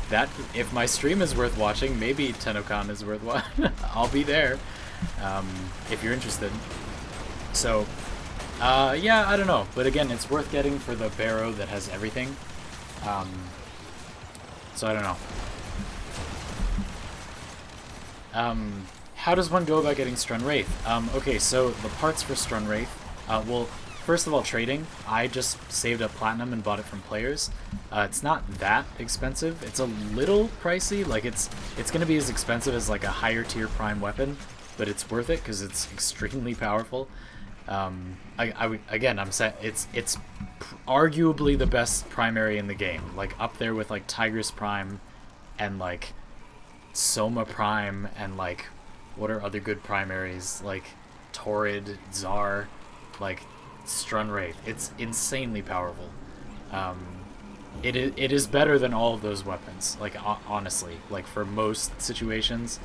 S1: That if my stream is worth watching, maybe TennoCon is worth watching. I'll be there if you're interested. So, yeah, I don't know. But again, it's worth getting for the Barrow that has everything. So I don't know. How does one go about getting Strun Wraith? Okay, so the parts for Strun Wraith, well, first of all, trading. I just saved up platinum and bought it from players. It's not that expensive. It's a little pricey. Like, it's going to be as expensive as like a higher tier prime weapon, but it's worth it because it's extremely powerful. Again, I'm saying it's arguably the best primary in the game. Like, up there with like Tigress Prime and like Soma Prime and like what are other good primaries, like Torrid, Tsar, like Strun Wraith. It's insanely powerful. It is better than all of those weapons, like honestly, like for most situations.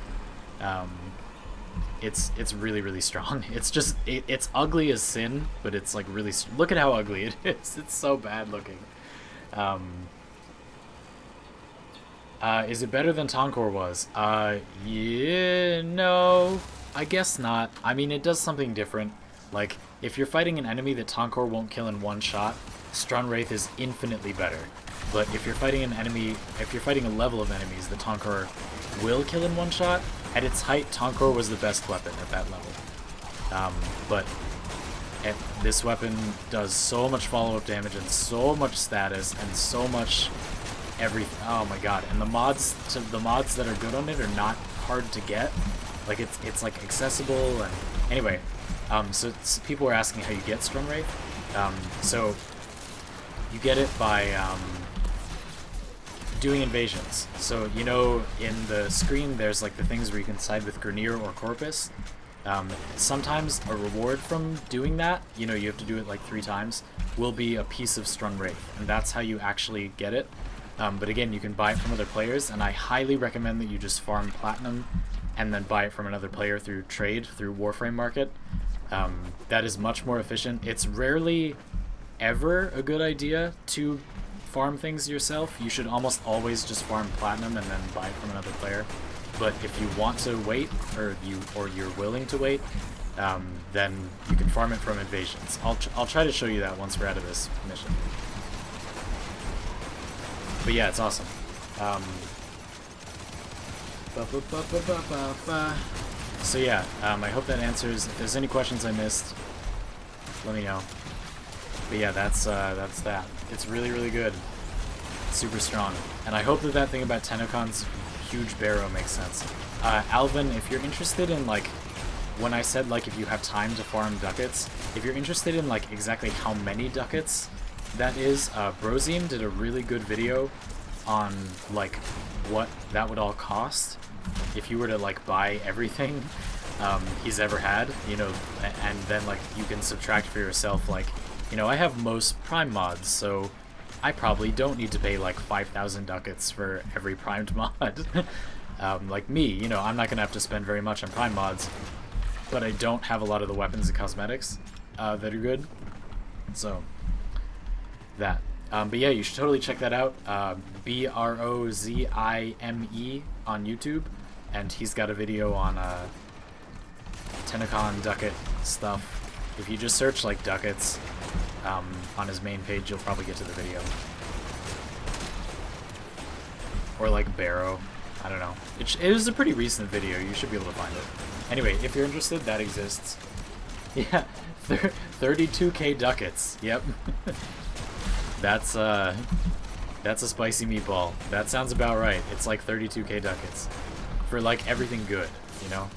S1: It's really, really strong. It's just it's ugly as sin, but it's like really. Look at how ugly it is. It's so bad looking. Is it better than Tonkor was? Yeah, no, I guess not. I mean, it does something different. Like, if you're fighting an enemy that Tonkor won't kill in one shot, Strun Wraith is infinitely better. But if you're fighting an enemy, if you're fighting a level of enemies that Tonkor will kill in one shot, at its height, Tonkor was the best weapon at that level. But this weapon does so much follow-up damage and so much status and so much everything. Oh my god! And the mods that are good on it are not hard to get. Like it's like accessible. And anyway, so people were asking how you get Strun Wraith. So you get it by doing invasions. So, you know, in the screen there's like the things where you can side with Grineer or Corpus. Sometimes a reward from doing that, you know, you have to do it like 3 times, will be a piece of Strun Wraith, and that's how you actually get it. But again, you can buy it from other players, and I highly recommend that you just farm Platinum and then buy it from another player through trade, through Warframe Market. That is much more efficient. It's rarely ever a good idea to farm things yourself. You should almost always just farm Platinum and then buy it from another player. But if you want to wait, or you're willing to wait, then you can farm it from invasions. I'll try to show you that once we're out of this mission. But yeah, it's awesome. So yeah, I hope that answers. If there's any questions I missed, let me know. But yeah, that's that. It's really, really good. It's super strong. And I hope that thing about Tenocon's huge barrow makes sense. Alvin, if you're interested in, like, when I said, like, if you have time to farm ducats, if you're interested in, like, exactly how many ducats that is, Brozine did a really good video on, like, what that would all cost if you were to, like, buy everything he's ever had, you know, and then, like, you can subtract for yourself, like, you know, I have most Prime mods, so I probably don't need to pay like 5,000 ducats for every primed mod. Like me, you know, I'm not going to have to spend very much on Prime mods, but I don't have a lot of the weapons and cosmetics that are good. So, that. But yeah, you should totally check that out. Brozime on YouTube, and he's got a video on Tenocon ducat stuff. If you just search like ducats on his main page, you'll probably get to the video. Or like barrow. I don't know. It was a pretty recent video. You should be able to find it. Anyway, if you're interested, that exists. Yeah, 32k ducats. Yep. That's a spicy meatball. That sounds about right. It's like 32k ducats for like everything good, you know.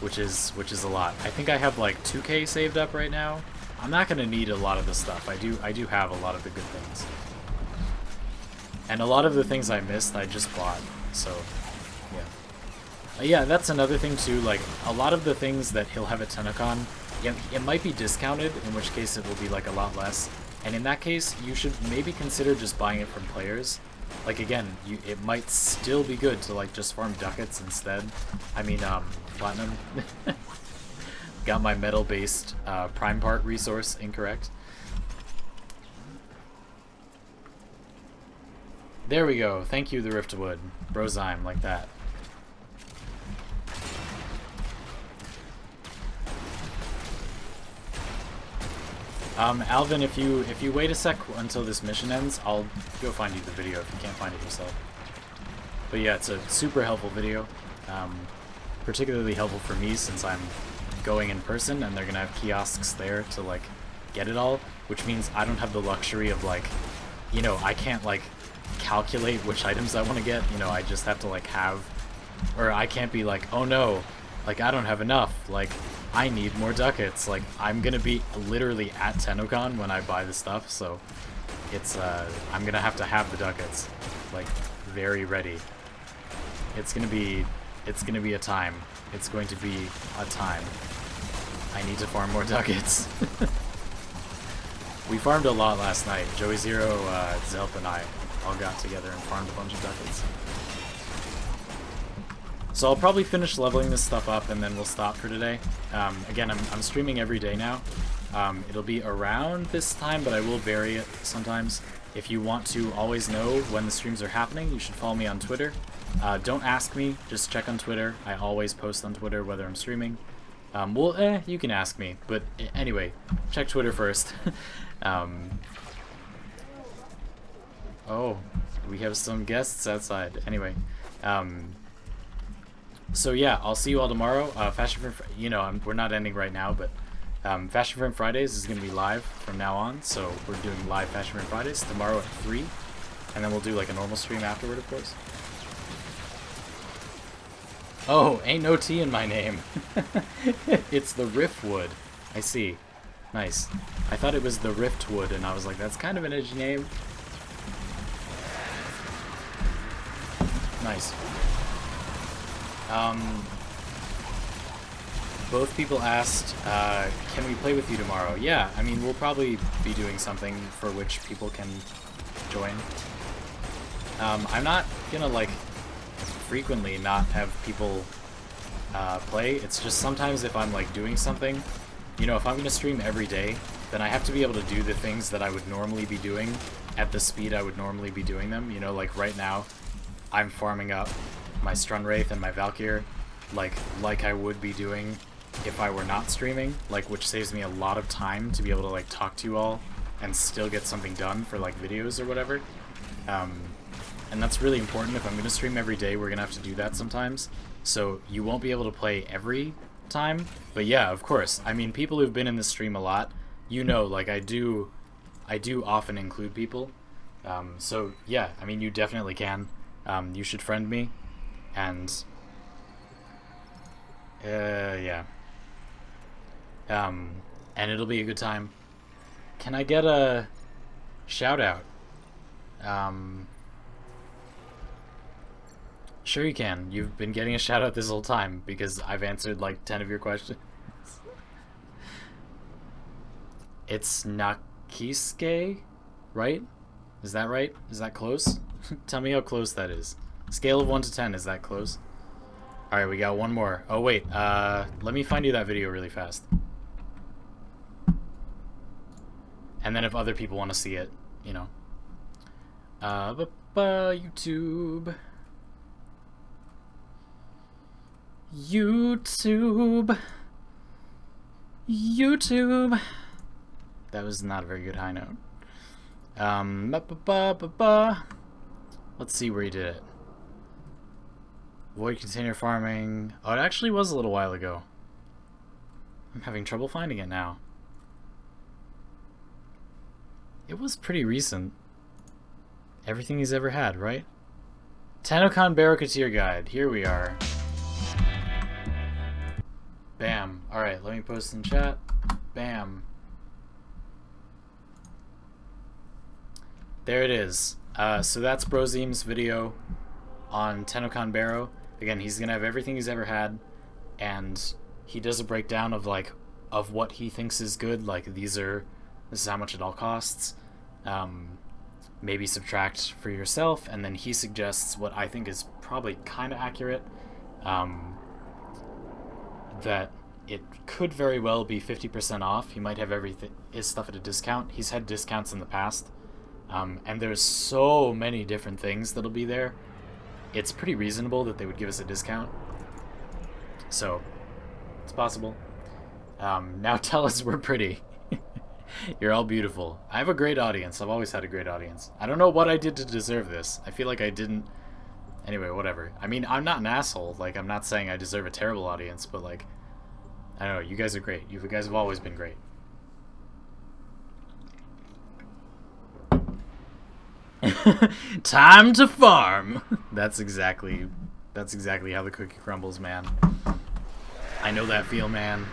S1: Which is a lot. I think I have like 2k saved up right now. I'm not gonna need a lot of the stuff. I do have a lot of the good things, and a lot of the things I missed I just bought. So yeah, yeah. That's another thing too. Like a lot of the things that he'll have at Tenocon, it might be discounted, in which case it will be like a lot less. And in that case, you should maybe consider just buying it from players. Like again, it might still be good to like just farm ducats instead. I mean, Platinum. Got my metal-based prime part resource incorrect. There we go. Thank you, the Riftwood. Brozime, like that. Alvin, if you wait a sec until this mission ends, I'll go find you the video if you can't find it yourself. But yeah, it's a super helpful video. Particularly helpful for me since I'm going in person and they're gonna have kiosks there to like get it all, which means I don't have the luxury of like, you know, I can't like calculate which items I want to get. You know, I just have to like have, or I can't be like, oh no, like I don't have enough, like I need more ducats. Like I'm gonna be literally at Tenocon when I buy the stuff, so it's I'm gonna have to have the ducats like very ready. It's gonna be a time. It's going to be a time. I need to farm more ducats. We farmed a lot last night. Joey Zero, Zelp, and I all got together and farmed a bunch of ducats. So I'll probably finish leveling this stuff up and then we'll stop for today. Again, I'm streaming every day now. It'll be around this time, but I will vary it sometimes. If you want to always know when the streams are happening, you should follow me on Twitter. Don't ask me, just check on Twitter. I always post on Twitter whether I'm streaming. Well, you can ask me, but anyway, check Twitter first. Oh, we have some guests outside. Anyway, so yeah, I'll see you all tomorrow. Fashion Frame, you know, we're not ending right now, but Fashion Frame Fridays is going to be live from now on, so we're doing live Fashion Frame Fridays tomorrow at 3, and then we'll do like a normal stream afterward, of course. Oh, ain't no T in my name. It's the Riftwood. I see. Nice. I thought it was the Riftwood, and I was like, that's kind of an edgy name. Nice. Both people asked, can we play with you tomorrow? Yeah, I mean, we'll probably be doing something for which people can join. I'm not gonna, like, frequently not have people play. It's just sometimes if I'm, like, doing something, you know, if I'm gonna stream every day, then I have to be able to do the things that I would normally be doing at the speed I would normally be doing them. You know, like right now, I'm farming up my Strun Wraith and my Valkyr like I would be doing if I were not streaming, like, which saves me a lot of time to be able to, like, talk to you all and still get something done for, like, videos or whatever. And that's really important. If I'm going to stream every day, we're going to have to do that sometimes. So you won't be able to play every time. But yeah, of course. I mean, people who've been in this stream a lot, you know, like, I do often include people. So yeah, I mean, you definitely can. You should friend me. And yeah. And it'll be a good time. Can I get a shout out? Sure you can. You've been getting a shout out this whole time because I've answered like 10 of your questions. It's Nakisuke, right? Is that right? Is that close? Tell me how close that is. Scale of 1 to 10, is that close? Alright, we got one more. Oh wait, let me find you that video really fast. And then if other people want to see it, you know. YouTube. YouTube. That was not a very good high note. Let's see where he did it. Void container farming. Oh, it actually was a little while ago. I'm having trouble finding it now. It was pretty recent. Everything he's ever had, right? Tanokan Barraketeer Guide. Here we are. Bam. Alright, let me post in chat. Bam. There it is. So that's Brozim's video on Tanokan Barrow. Again, he's gonna have everything he's ever had, and he does a breakdown of like of what he thinks is good. Like this is how much it all costs. Maybe subtract for yourself, and then he suggests what I think is probably kind of accurate. That it could very well be 50% off. He might have his stuff at a discount. He's had discounts in the past. And there's so many different things that'll be there. It's pretty reasonable that they would give us a discount. So, it's possible. Now tell us we're pretty. You're all beautiful. I have a great audience. I've always had a great audience. I don't know what I did to deserve this. I feel like I didn't... Anyway, whatever. I mean, I'm not an asshole. Like, I'm not saying I deserve a terrible audience, but, like... I don't know. You guys are great. You guys have always been great. Time to farm. That's exactly how the cookie crumbles, man. I know that feel, man.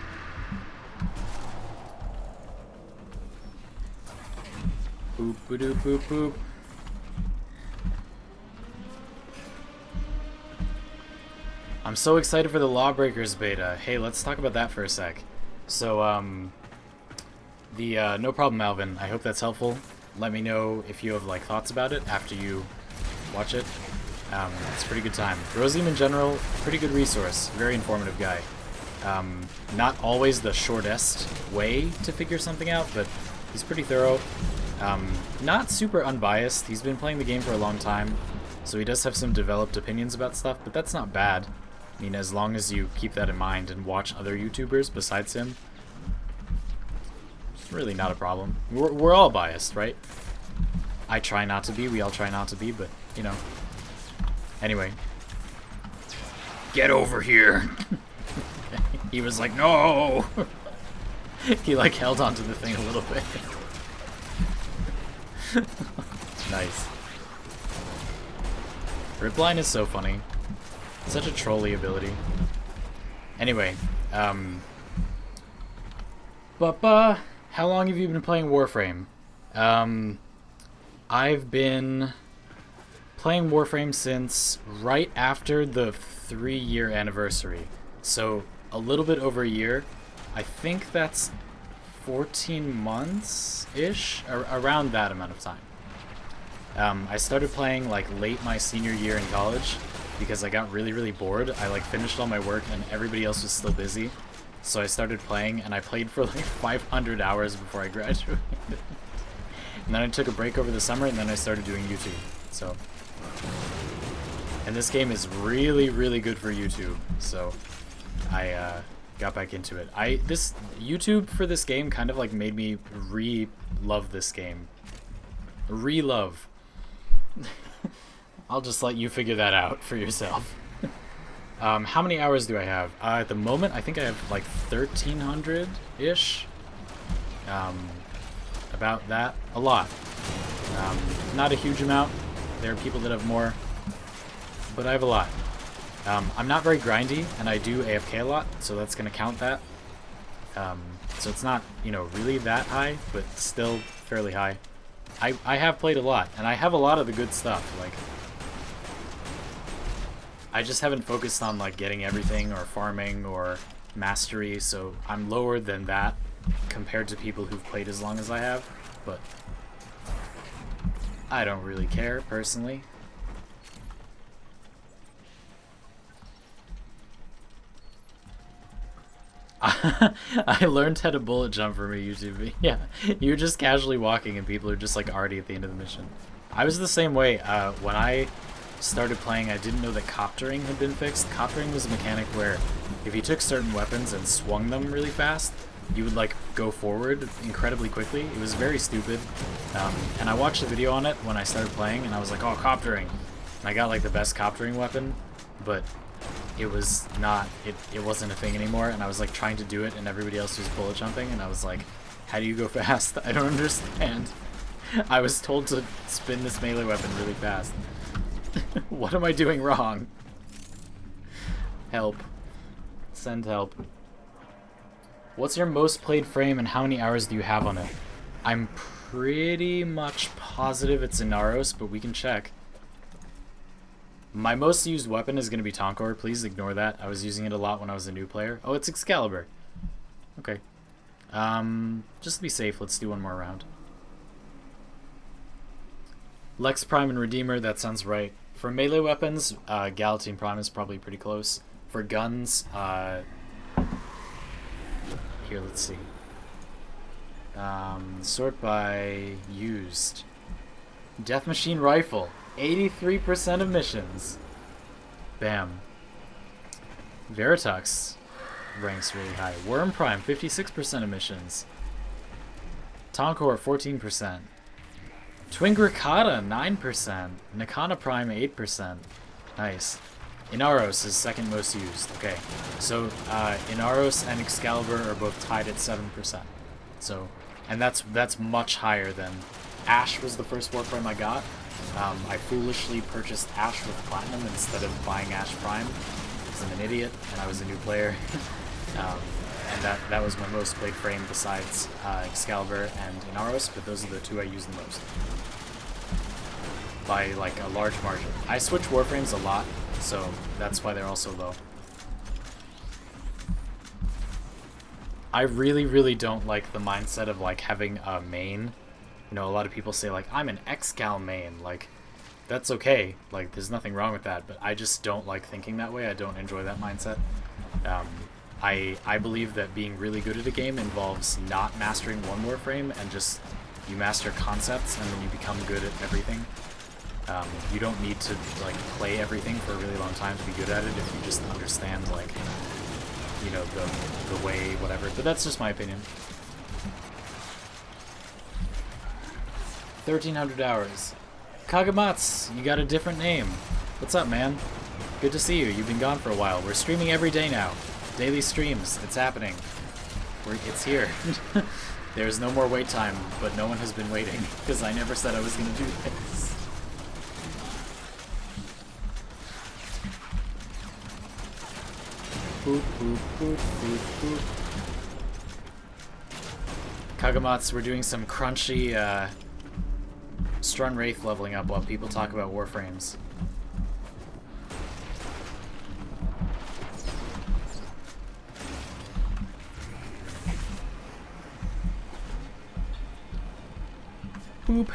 S1: Boop boop boop boop. I'm so excited for the Lawbreakers beta. Hey, let's talk about that for a sec. So, no problem, Alvin. I hope that's helpful. Let me know if you have like thoughts about it after you watch it. It's a pretty good time. Rosiem in general, pretty good resource. Very informative guy. Not always the shortest way to figure something out, but he's pretty thorough. Not super unbiased. He's been playing the game for a long time, so he does have some developed opinions about stuff, but that's not bad. I mean, as long as you keep that in mind and watch other YouTubers besides him, it's really not a problem. We're all biased, right? I try not to be, we all try not to be, but, you know. Anyway. Get over here! He was like, no! He, like, held onto the thing a little bit. Nice. Ripline is so funny. Such a trolly ability. Anyway, how long have you been playing Warframe? I've been playing Warframe since right after the 3-year anniversary. So, a little bit over a year. I think that's 14 months-ish? Around that amount of time. I started playing like late my senior year in college because I got really bored. I like finished all my work and everybody else was still busy. So I started playing and I played for like 500 hours before I graduated. And then I took a break over the summer and then I started doing YouTube. So, and this game is really good for YouTube. So I got back into it. This YouTube for this game kind of like made me re-love this game. Re-love. I'll just let you figure that out for yourself. How many hours do I have? At the moment, I think I have like 1,300-ish. About that. A lot. Not a huge amount. There are people that have more. But I have a lot. I'm not very grindy, and I do AFK a lot, so that's going to count that. So it's not, you know, really that high, but still fairly high. I have played a lot, and I have a lot of the good stuff. Like, I just haven't focused on like getting everything or farming or mastery, so I'm lower than that compared to people who've played as long as I have, but I don't really care personally. I learned how to bullet jump from a YouTube. Yeah, you're just casually walking and people are just like already at the end of the mission. I was the same way. When I started playing, I didn't know that coptering had been fixed. Coptering was a mechanic where if you took certain weapons and swung them really fast, you would like go forward incredibly quickly. It was very stupid. And I watched a video on it when I started playing and I was like, oh, coptering. And I got like the best coptering weapon, but it was not, it wasn't a thing anymore, and I was like trying to do it and everybody else was bullet jumping and I was like, how do you go fast? I don't understand. I was told to spin this melee weapon really fast. What am I doing wrong? Help. Send help. What's your most played frame and how many hours do you have on it? I'm pretty much positive it's Inaros, but we can check. My most used weapon is going to be Tonkor. Please ignore that. I was using it a lot when I was a new player. Oh, it's Excalibur. Okay. Just to be safe, let's do one more round. Lex Prime and Redeemer, that sounds right. For melee weapons, Galatine Prime is probably pretty close. For guns, here, let's see. Sort by used. Death Machine Rifle. 83% of missions. Bam. Veritux ranks really high. Worm Prime, 56% of missions. Tonkor, 14%. Twin Grikata, 9%. Nakana Prime, 8%. Nice. Inaros is second most used. Okay, so Inaros and Excalibur are both tied at 7%. So, and that's much higher than Ash was the first Warframe I got. I foolishly purchased Ash with Platinum instead of buying Ash Prime because I'm an idiot and I was a new player. And that was my most played frame besides Excalibur and Inaros, but those are the two I use the most. By like a large margin. I switch Warframes a lot, so that's why they're also low. I really don't like the mindset of like having a main. You know, a lot of people say like, I'm an Excal main, like that's okay. Like, there's nothing wrong with that, but I just don't like thinking that way. I don't enjoy that mindset. I believe that being really good at a game involves not mastering one Warframe and just you master concepts and then you become good at everything. You don't need to like play everything for a really long time to be good at it if you just understand like, you know, the way, whatever. But that's just my opinion. 1,300 hours. Kagamats, you got a different name. What's up, man? Good to see you. You've been gone for a while. We're streaming every day now. Daily streams. It's happening. It's here. There's no more wait time, but no one has been waiting because I never said I was going to do this. Boop, boop, boop, boop, boop. Kagamats, we're doing some crunchy Strun Wraith leveling up while people talk about Warframes. Boop.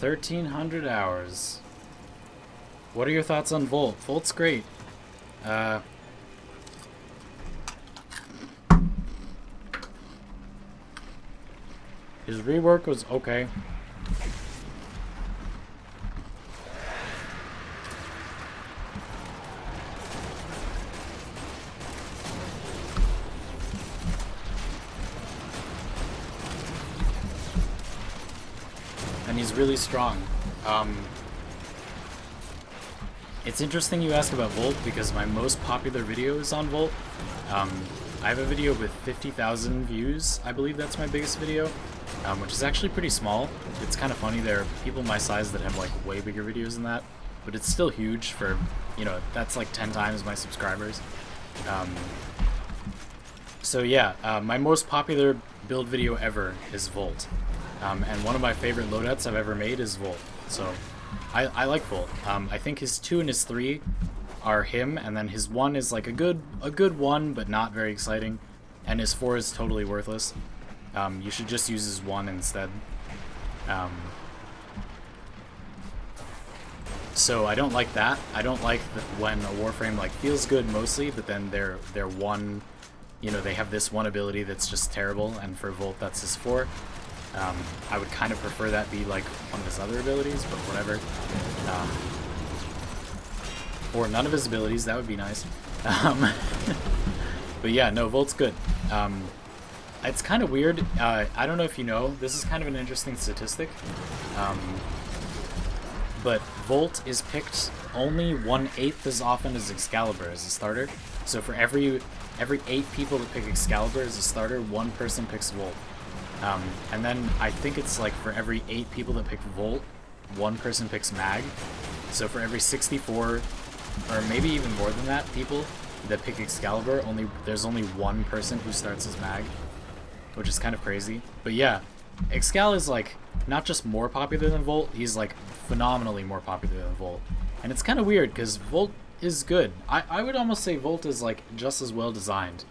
S1: $1,300 hours. What are your thoughts on Volt? Volt's great. His rework was okay. And he's really strong. It's interesting you ask about Volt because my most popular video is on Volt. I have a video with 50,000 views. I believe that's my biggest video, which is actually pretty small. It's kind of funny. There are people my size that have like way bigger videos than that, but it's still huge for, you know, that's like 10 times my subscribers. So yeah, my most popular build video ever is Volt. And one of my favorite loadouts I've ever made is Volt. So I like Volt. I think his 2 and his 3 are him, and then his 1 is like a good 1, but not very exciting, and his 4 is totally worthless. You should just use his 1 instead. So I don't like that. I don't like when a Warframe like feels good mostly, but then their 1, you know, they have this 1 ability that's just terrible, and for Volt that's his 4. I would kind of prefer that be like one of his other abilities, but whatever. Or none of his abilities, that would be nice. But yeah, no, Volt's good. It's kind of weird. I don't know if you know, this is kind of an interesting statistic. But Volt is picked only 1/8 as often as Excalibur as a starter. So for every 8 people that pick Excalibur as a starter, 1 person picks Volt. And then I think it's like for every 8 people that pick Volt, 1 person picks Mag. So for every 64, or maybe even more than that, people that pick Excalibur, there's only 1 person who starts as Mag, which is kind of crazy. But yeah, Excal is like not just more popular than Volt, he's like phenomenally more popular than Volt. And it's kind of weird because Volt is good. I would almost say Volt is like just as well designed.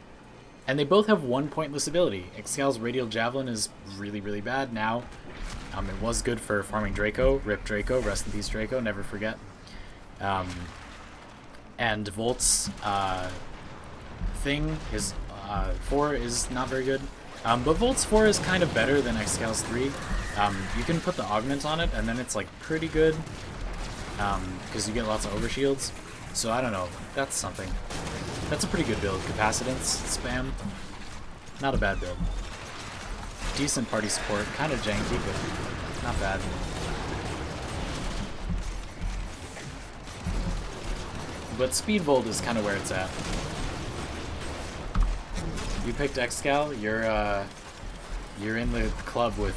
S1: And they both have 1 pointless ability. Excal's Radial Javelin is really, really bad now. It was good for farming Draco. Rip Draco, rest in peace Draco, never forget. And Volt's thing, his 4 is not very good. But Volt's 4 is kind of better than Excal's 3. You can put the augment on it, and then it's like pretty good. Because you get lots of overshields. So I don't know, that's something. That's a pretty good build. Capacitance, spam, not a bad build. Decent party support, kind of janky, but not bad. But Speed Volt is kind of where it's at. You picked Excal, you're in the club with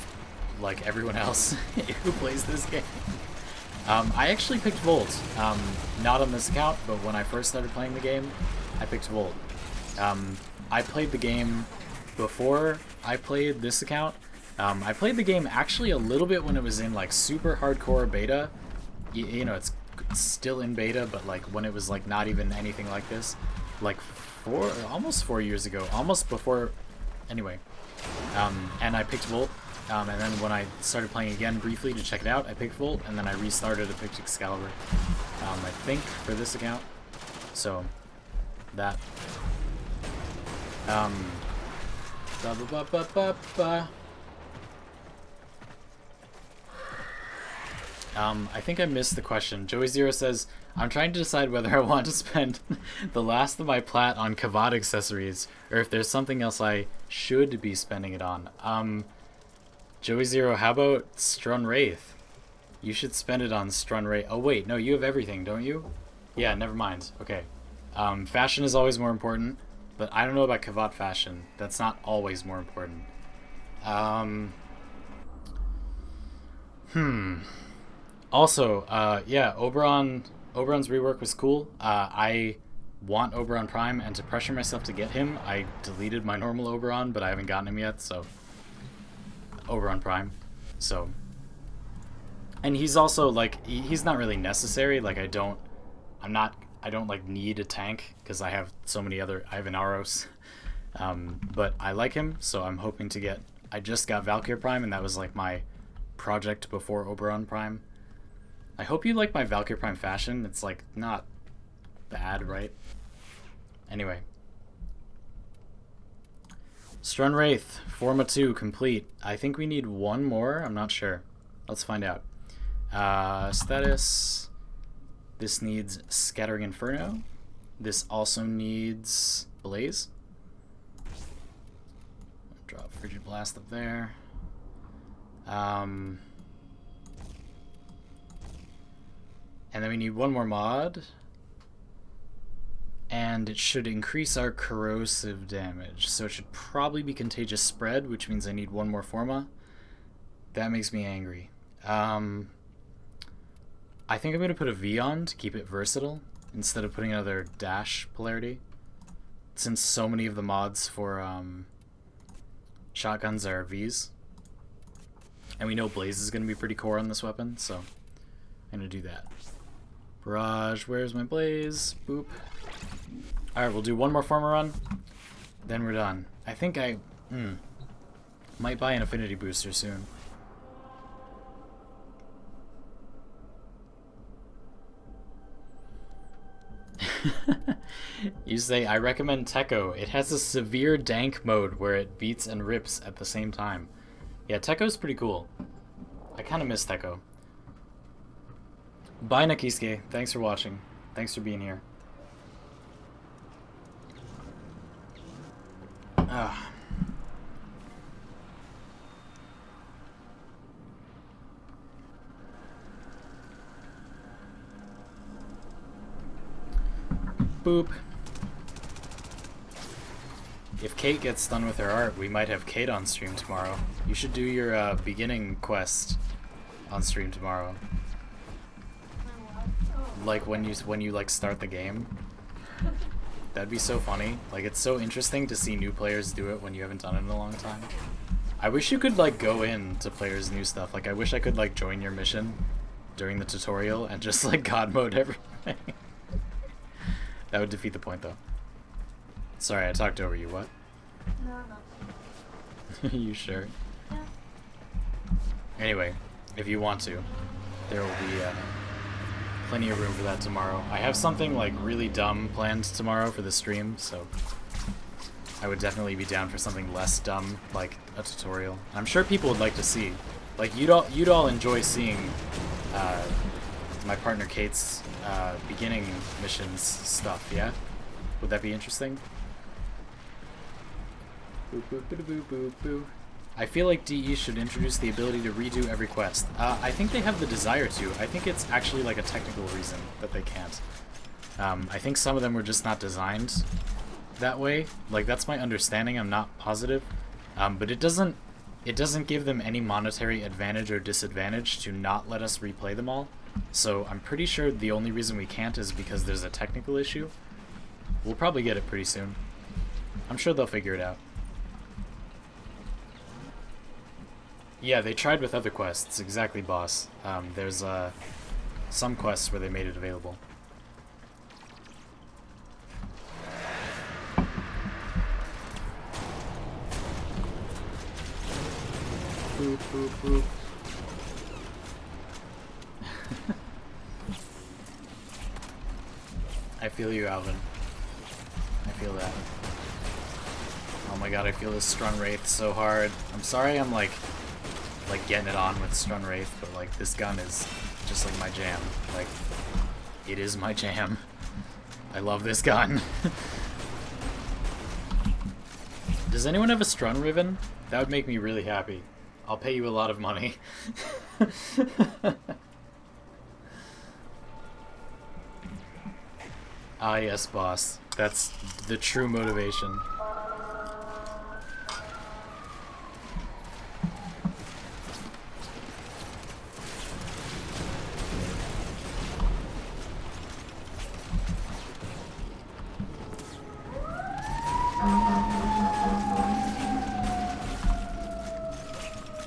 S1: like everyone else who plays this game. I actually picked Volt, not on this account, but when I first started playing the game, I picked Volt. I played the game before I played this account. I played the game actually a little bit when it was in like super hardcore beta. You know, it's still in beta, but like when it was like not even anything like this, like almost 4 years ago, almost before Anyway, and I picked Volt, and then when I started playing again briefly to check it out, I picked Volt, and then I restarted and picked Excalibur, I think, for this account. So, that. I think I missed the question. Joey Zero says, I'm trying to decide whether I want to spend the last of my plat on Kavad accessories, or if there's something else I should be spending it on. Joey Zero, how about Strun Wraith? You should spend it on Strun Wraith. Oh wait, no, you have everything, don't you? Yeah, never mind. Okay. Fashion is always more important, but I don't know about Kavad fashion. That's not always more important. Also, yeah, Oberon's rework was cool. I want Oberon Prime, and to pressure myself to get him, I deleted my normal Oberon, but I haven't gotten him yet, so Oberon Prime. So, and he's also like, he's not really necessary. Like, I don't like need a tank because I have so many other. I have an Aros, but I like him, so I'm hoping to get. I just got Valkyr Prime, and that was like my project before Oberon Prime. I hope you like my Valkyr Prime fashion. It's like not bad, right? Anyway. Strun Wraith, Forma 2 complete. I think we need one more. I'm not sure. Let's find out. Status. This needs Scattering Inferno. This also needs Blaze. Drop Frigid Blast up there. And then we need one more mod. And it should increase our corrosive damage. So it should probably be Contagious Spread, which means I need one more Forma. That makes me angry. I think I'm going to put a V on to keep it versatile, instead of putting another dash polarity. Since so many of the mods for shotguns are Vs. And we know Blaze is going to be pretty core on this weapon, so I'm going to do that. Barrage, where's my Blaze? Boop. Alright, we'll do one more Forma run, then we're done. I think I might buy an Affinity Booster soon. You say, I recommend Tekko. It has a severe dank mode where it beats and rips at the same time. Yeah, Tekko's pretty cool. I kind of miss Tekko. Bye, Nakisuke. Thanks for watching. Thanks for being here. Boop. If Kate gets done with her art, we might have Kate on stream tomorrow. You should do your beginning quest on stream tomorrow. Like when you like start the game. That'd be so funny. Like, it's so interesting to see new players do it when you haven't done it in a long time. I wish you could like go in to players' new stuff. Like, I wish I could like join your mission during the tutorial and just like god mode everything. That would defeat the point, though. Sorry, I talked over you. What?
S2: No, no.
S1: You sure?
S2: Yeah.
S1: Anyway, if you want to, there will be plenty of room for that tomorrow. I have something like really dumb planned tomorrow for the stream, so I would definitely be down for something less dumb, like a tutorial. I'm sure people would like to see. Like, you'd all enjoy seeing my partner Kate's beginning missions stuff, yeah? Would that be interesting? Boop, boop, boop, boop, boop, boop. I feel like DE should introduce the ability to redo every quest. I think they have the desire to. I think it's actually like a technical reason that they can't. I think some of them were just not designed that way. Like, that's my understanding. I'm not positive. But it doesn't give them any monetary advantage or disadvantage to not let us replay them all. So I'm pretty sure the only reason we can't is because there's a technical issue. We'll probably get it pretty soon. I'm sure they'll figure it out. Yeah, they tried with other quests. Exactly, boss. There's some quests where they made it available. Boop, boop, boop. I feel you, Alvin. I feel that. Oh my god, I feel this Strun Wraith so hard. I'm sorry I'm like getting it on with Strun Wraith, but like this gun is just like my jam. Like, it is my jam. I love this gun. Does anyone have a Strun Riven? That would make me really happy. I'll pay you a lot of money. Ah yes, boss. That's the true motivation.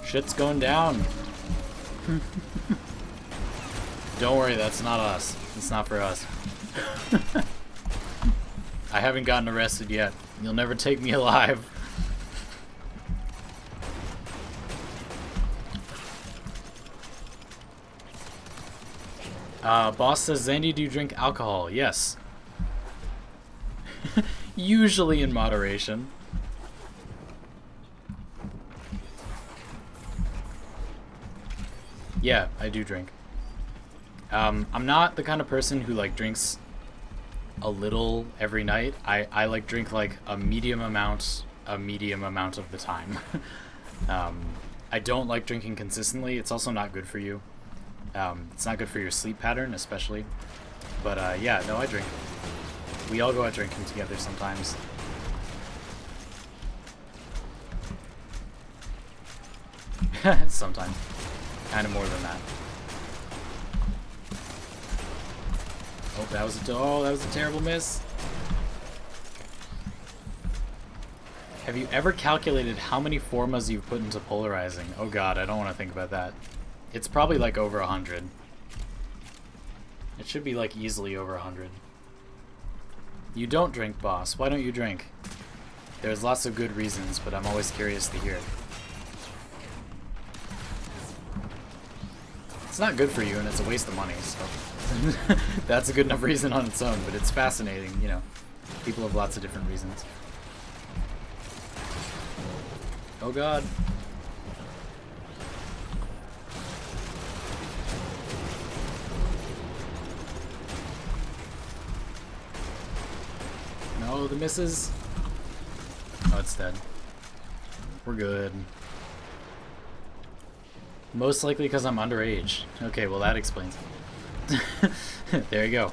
S1: Shit's going down. Don't worry, that's not us. It's not for us. I haven't gotten arrested yet. You'll never take me alive. Boss says, Xandy, do you drink alcohol? Yes. Usually in moderation. Yeah, I do drink. I'm not the kind of person who like drinks a little every night. I like drink like a medium amount of the time. I don't like drinking consistently. It's also not good for you. It's not good for your sleep pattern, especially. But yeah, no, I drink. We all go out drinking together sometimes. Sometimes. Kind of more than that. Oh, that was a terrible miss. Have you ever calculated how many formas you've put into polarizing? Oh god, I don't want to think about that. It's probably like over 100. It should be like easily over 100. You don't drink, boss. Why don't you drink? There's lots of good reasons, but I'm always curious to hear it. It's not good for you, and it's a waste of money, so that's a good enough reason on its own, but it's fascinating, you know. People have lots of different reasons. Oh god. No, the misses. Oh, it's dead. We're good. Most likely because I'm underage. Okay, well that explains it. There you go.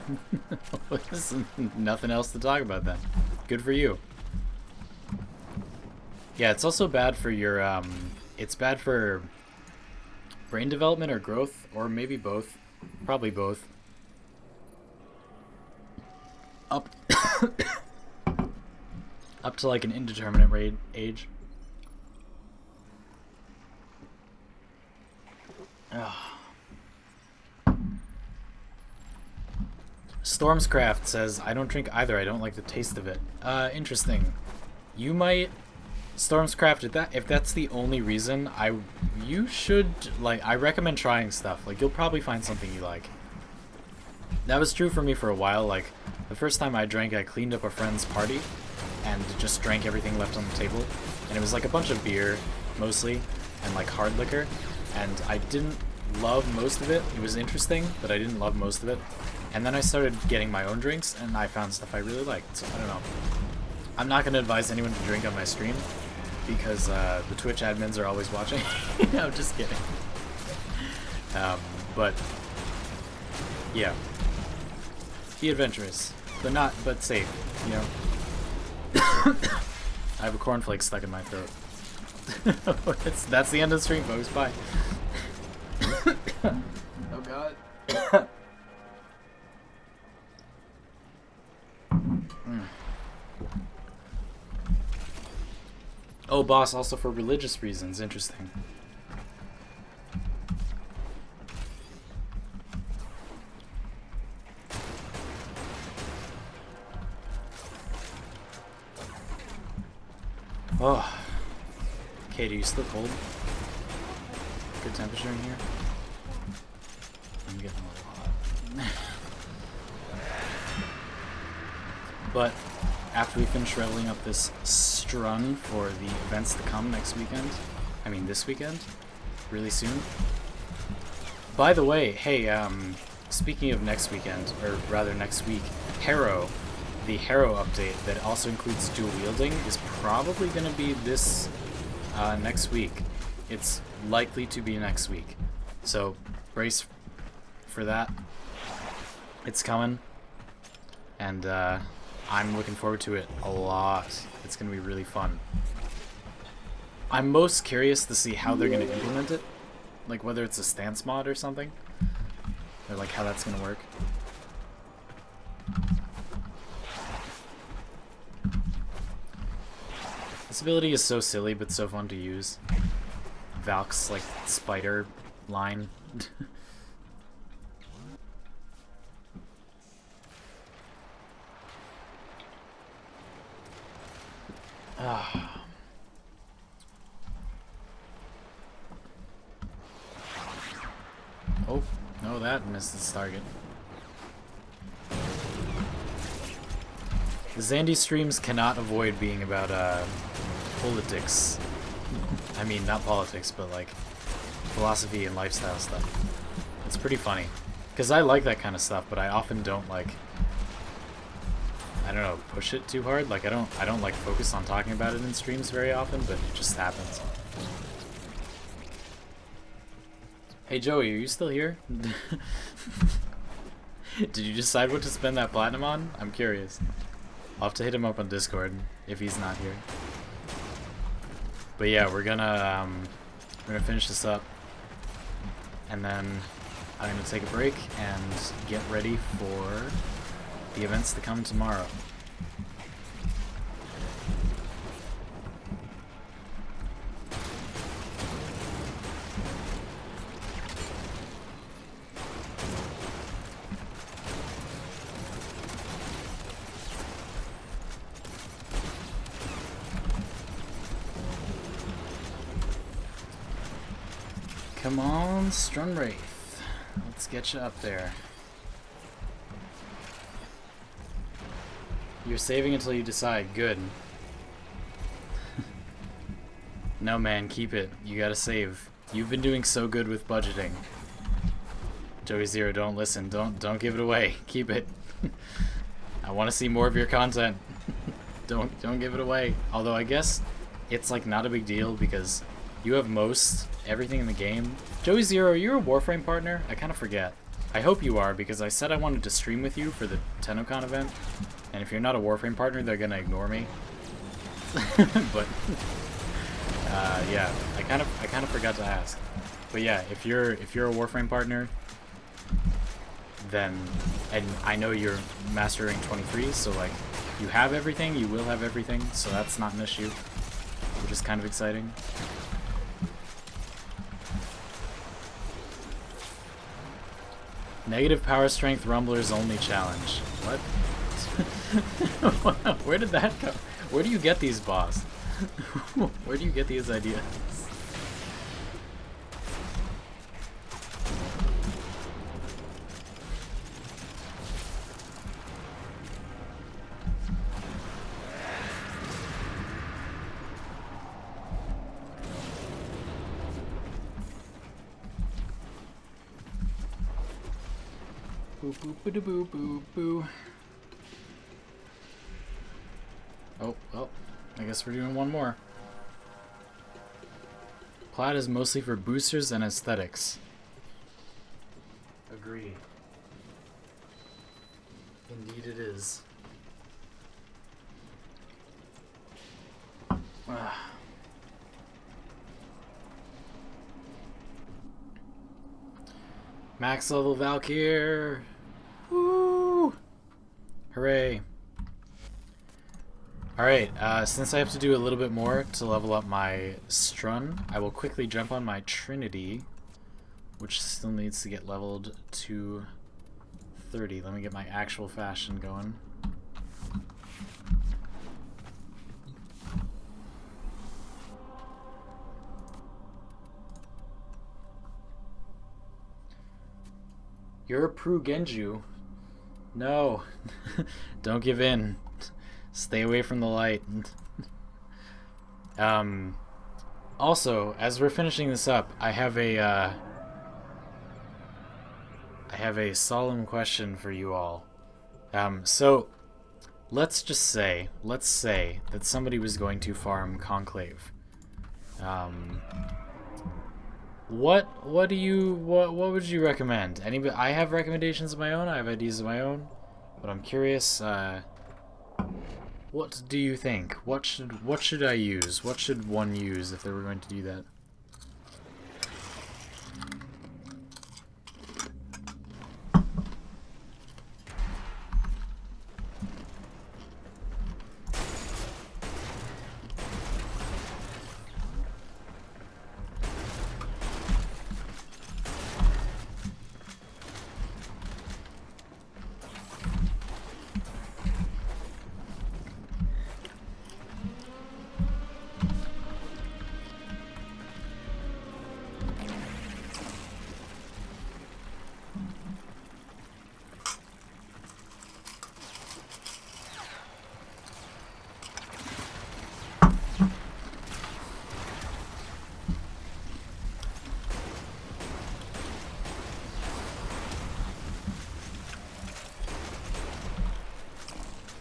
S1: Nothing else to talk about then. Good for you. Yeah, it's also bad for your, it's bad for brain development or growth, or maybe both. Probably both. Up to like an indeterminate age. Stormscraft says, I don't drink either, I don't like the taste of it. Interesting. You might... Stormscraft, if that's the only reason, you should, like, I recommend trying stuff. Like, you'll probably find something you like. That was true for me for a while. Like, the first time I drank, I cleaned up a friend's party and just drank everything left on the table. And it was like a bunch of beer, mostly, and like hard liquor. And I didn't love most of it. It was interesting, but I didn't love most of it. And then I started getting my own drinks, and I found stuff I really liked. So, I don't know. I'm not going to advise anyone to drink on my stream, because the Twitch admins are always watching. No, just kidding. But, yeah. Be adventurous, but safe, you know? I have a cornflake stuck in my throat. That's the end of the stream, folks. Bye. Oh god. Oh, boss, also for religious reasons. Interesting. Oh. Okay, do you still cold? record temperature in here? I'm getting a little hot. But after we finish leveling up this Strun for the events to come next weekend, I mean this weekend, really soon. By the way, hey, speaking of next weekend, or rather next week, Harrow, the Harrow update that also includes dual wielding is probably going to be this next week. It's likely to be next week. So brace for that. It's coming. And I'm looking forward to it a lot. It's going to be really fun. I'm most curious to see how they're going to implement it. Like whether it's a stance mod or something. Or like how that's going to work. This ability is so silly but so fun to use. Valk's like spider line. Oh, no, that missed its target. The Xandy streams cannot avoid being about politics. I mean, not politics, but like philosophy and lifestyle stuff. It's pretty funny. Because I like that kind of stuff, but I often don't like, I don't know, push it too hard. Like I don't like focus on talking about it in streams very often, but it just happens. Hey Joey, are you still here? Did you decide what to spend that platinum on? I'm curious. I'll have to hit him up on Discord if he's not here. But yeah, we're gonna finish this up, and then I'm gonna take a break and get ready for the events to come tomorrow. Come on, Strun Wraith. Let's get you up there. You're saving until you decide. Good. No, man, keep it. You gotta save. You've been doing so good with budgeting. Joey Zero, don't listen. Don't give it away. Keep it. I want to see more of your content. Don't give it away. Although I guess it's like not a big deal because you have everything in the game. Joey Zero, you're a Warframe partner? I kind of forget. I hope you are, because I said I wanted to stream with you for the TennoCon event, and if you're not a Warframe partner, they're gonna ignore me. But yeah, I kind of forgot to ask. But yeah, if you're a Warframe partner, then, and I know you're mastering 23, so like you have everything, you will have everything, so that's not an issue, which is kind of exciting. Negative power strength rumblers only challenge. What? Where did that go? Where do you get these, boss? Where do you get these ideas? Boo boo boo. Oh, well, I guess we're doing one more. Plaid is mostly for boosters and aesthetics. Agree. Indeed it is. Max level Valkyr. Woo! Hooray. Alright, since I have to do a little bit more to level up my Strun, I will quickly jump on my Trinity, which still needs to get leveled to 30. Let me get my actual fashion going. You're a Pru Genju. No. Don't give in. Stay away from the light. Also, as we're finishing this up, I have a solemn question for you all. So let's say that somebody was going to farm Conclave. What would you recommend? I have recommendations of my own. I have ideas of my own, but I'm curious. What do you think? What should I use? What should one use if they were going to do that?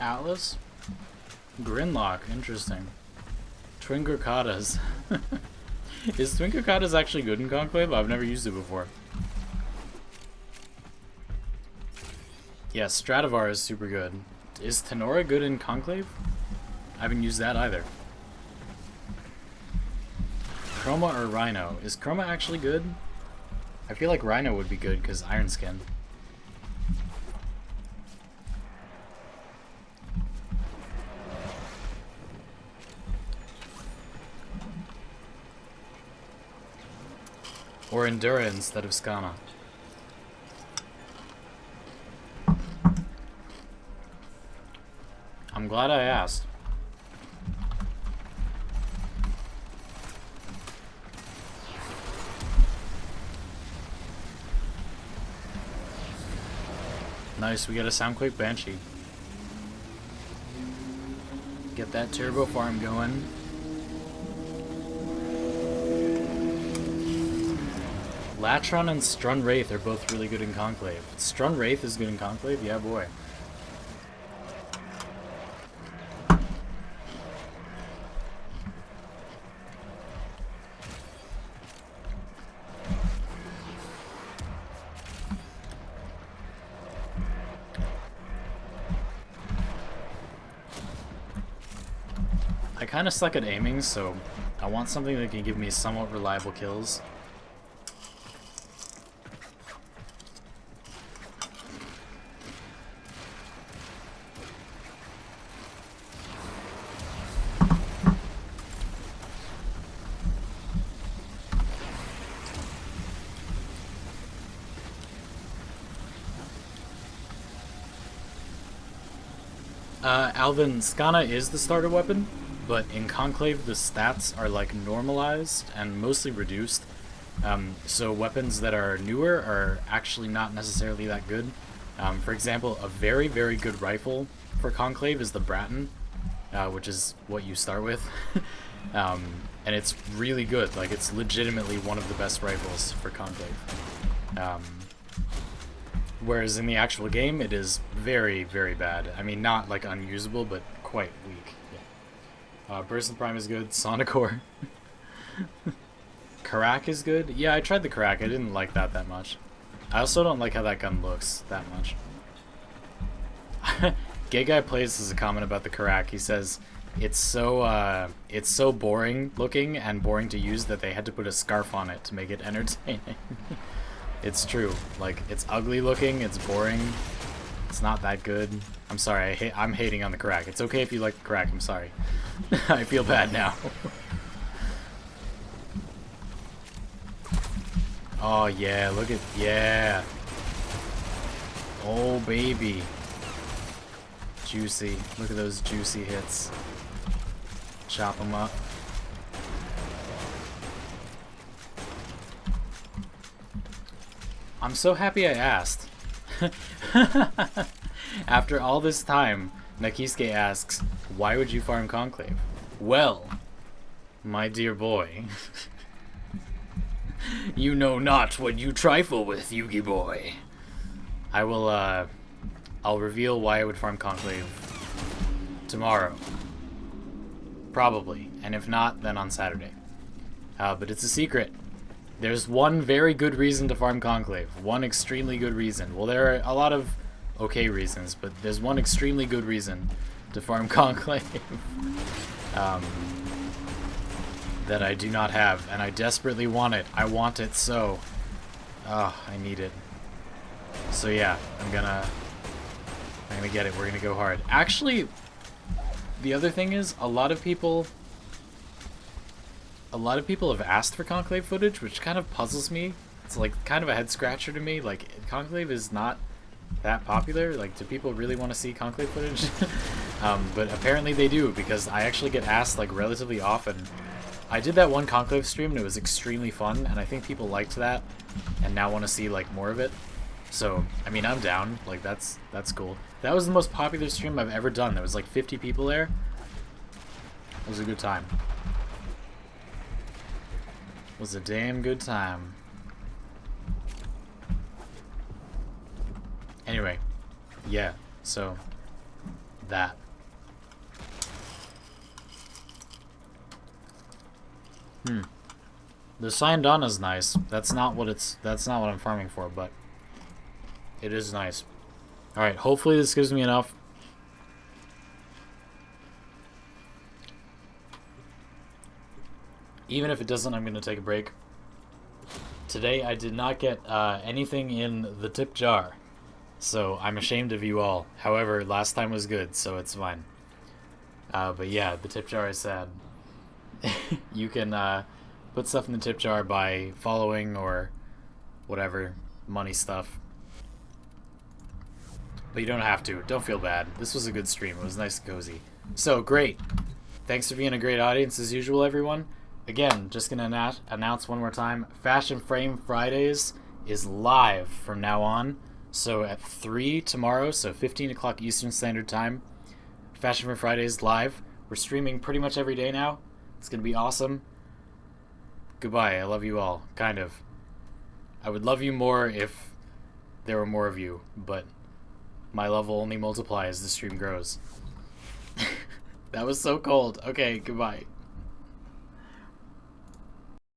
S1: Atlas? Grinlock, interesting. Twin Gorkatas. Is Twin Gorkatas actually good in Conclave? I've never used it before. Yeah, Stradivar is super good. Is Tenora good in Conclave? I haven't used that either. Chroma or Rhino? Is Chroma actually good? I feel like Rhino would be good because Iron Skin. Or Endura instead of Skana. I'm glad I asked. Nice, we got a Soundquake Banshee. Get that turbo farm going. Latron and Strun Wraith are both really good in Conclave. Strun Wraith is good in Conclave? Yeah, boy. I kind of suck at aiming, so I want something that can give me somewhat reliable kills. Alvin, Skana is the starter weapon, but in Conclave the stats are like normalized and mostly reduced. So weapons that are newer are actually not necessarily that good. For example, a very, very good rifle for Conclave is the Bratton, which is what you start with. And it's really good. Like, it's legitimately one of the best rifles for Conclave. Whereas in the actual game, it is very, very bad. I mean, not like unusable, but quite weak. Yeah. Burst Prime is good. Sonicore. Karak is good. Yeah, I tried the Karak. I didn't like that much. I also don't like how that gun looks that much. Gay Guy Plays has a comment about the Karak. He says it's so boring looking and boring to use that they had to put a scarf on it to make it entertaining. It's true. Like, it's ugly looking, it's boring, it's not that good. I'm sorry, I'm hating on the Karak. It's okay if you like the Karak, I'm sorry. I feel bad now. Oh yeah, look at, yeah. Oh baby. Juicy. Look at those juicy hits. Chop them up. I'm so happy I asked. After all this time, Nakisuke asks, why would you farm Conclave? Well, my dear boy, you know not what you trifle with, Yugi boy. I'll reveal why I would farm Conclave tomorrow. Probably. And if not, then on Saturday. But it's a secret. There's one very good reason to farm Conclave. One extremely good reason. Well, there are a lot of okay reasons, but there's one extremely good reason to farm Conclave that I do not have, and I desperately want it. I want it so. Oh, I need it. So yeah, I'm gonna get it. We're gonna go hard. Actually, the other thing is, a lot of people have asked for Conclave footage, which kind of puzzles me. It's like kind of a head scratcher to me. Like, Conclave is not that popular. Like, do people really want to see Conclave footage? But apparently they do, because I actually get asked like relatively often. I did that one Conclave stream and it was extremely fun, and I think people liked that and now want to see like more of it. So, I mean, I'm down. Like, that's cool. That was the most popular stream I've ever done. There was like 50 people there. It was a good time. It was a damn good time. Anyway, yeah, so that. The Syandana's nice. That's not what I'm farming for, but it is nice. Alright, hopefully this gives me enough. Even if it doesn't, I'm going to take a break. Today I did not get anything in the tip jar, so I'm ashamed of you all. However, last time was good, so it's fine. But yeah, the tip jar is sad. You can put stuff in the tip jar by following or whatever, money stuff. But you don't have to. Don't feel bad. This was a good stream. It was nice and cozy. So, great. Thanks for being a great audience as usual, everyone. Again, just going to announce one more time, Fashion Frame Fridays is live from now on. So at 3 tomorrow, so 15 o'clock Eastern Standard Time, Fashion Frame Fridays live. We're streaming pretty much every day now. It's going to be awesome. Goodbye. I love you all. Kind of. I would love you more if there were more of you, but my love will only multiply as the stream grows. That was so cold. Okay, goodbye.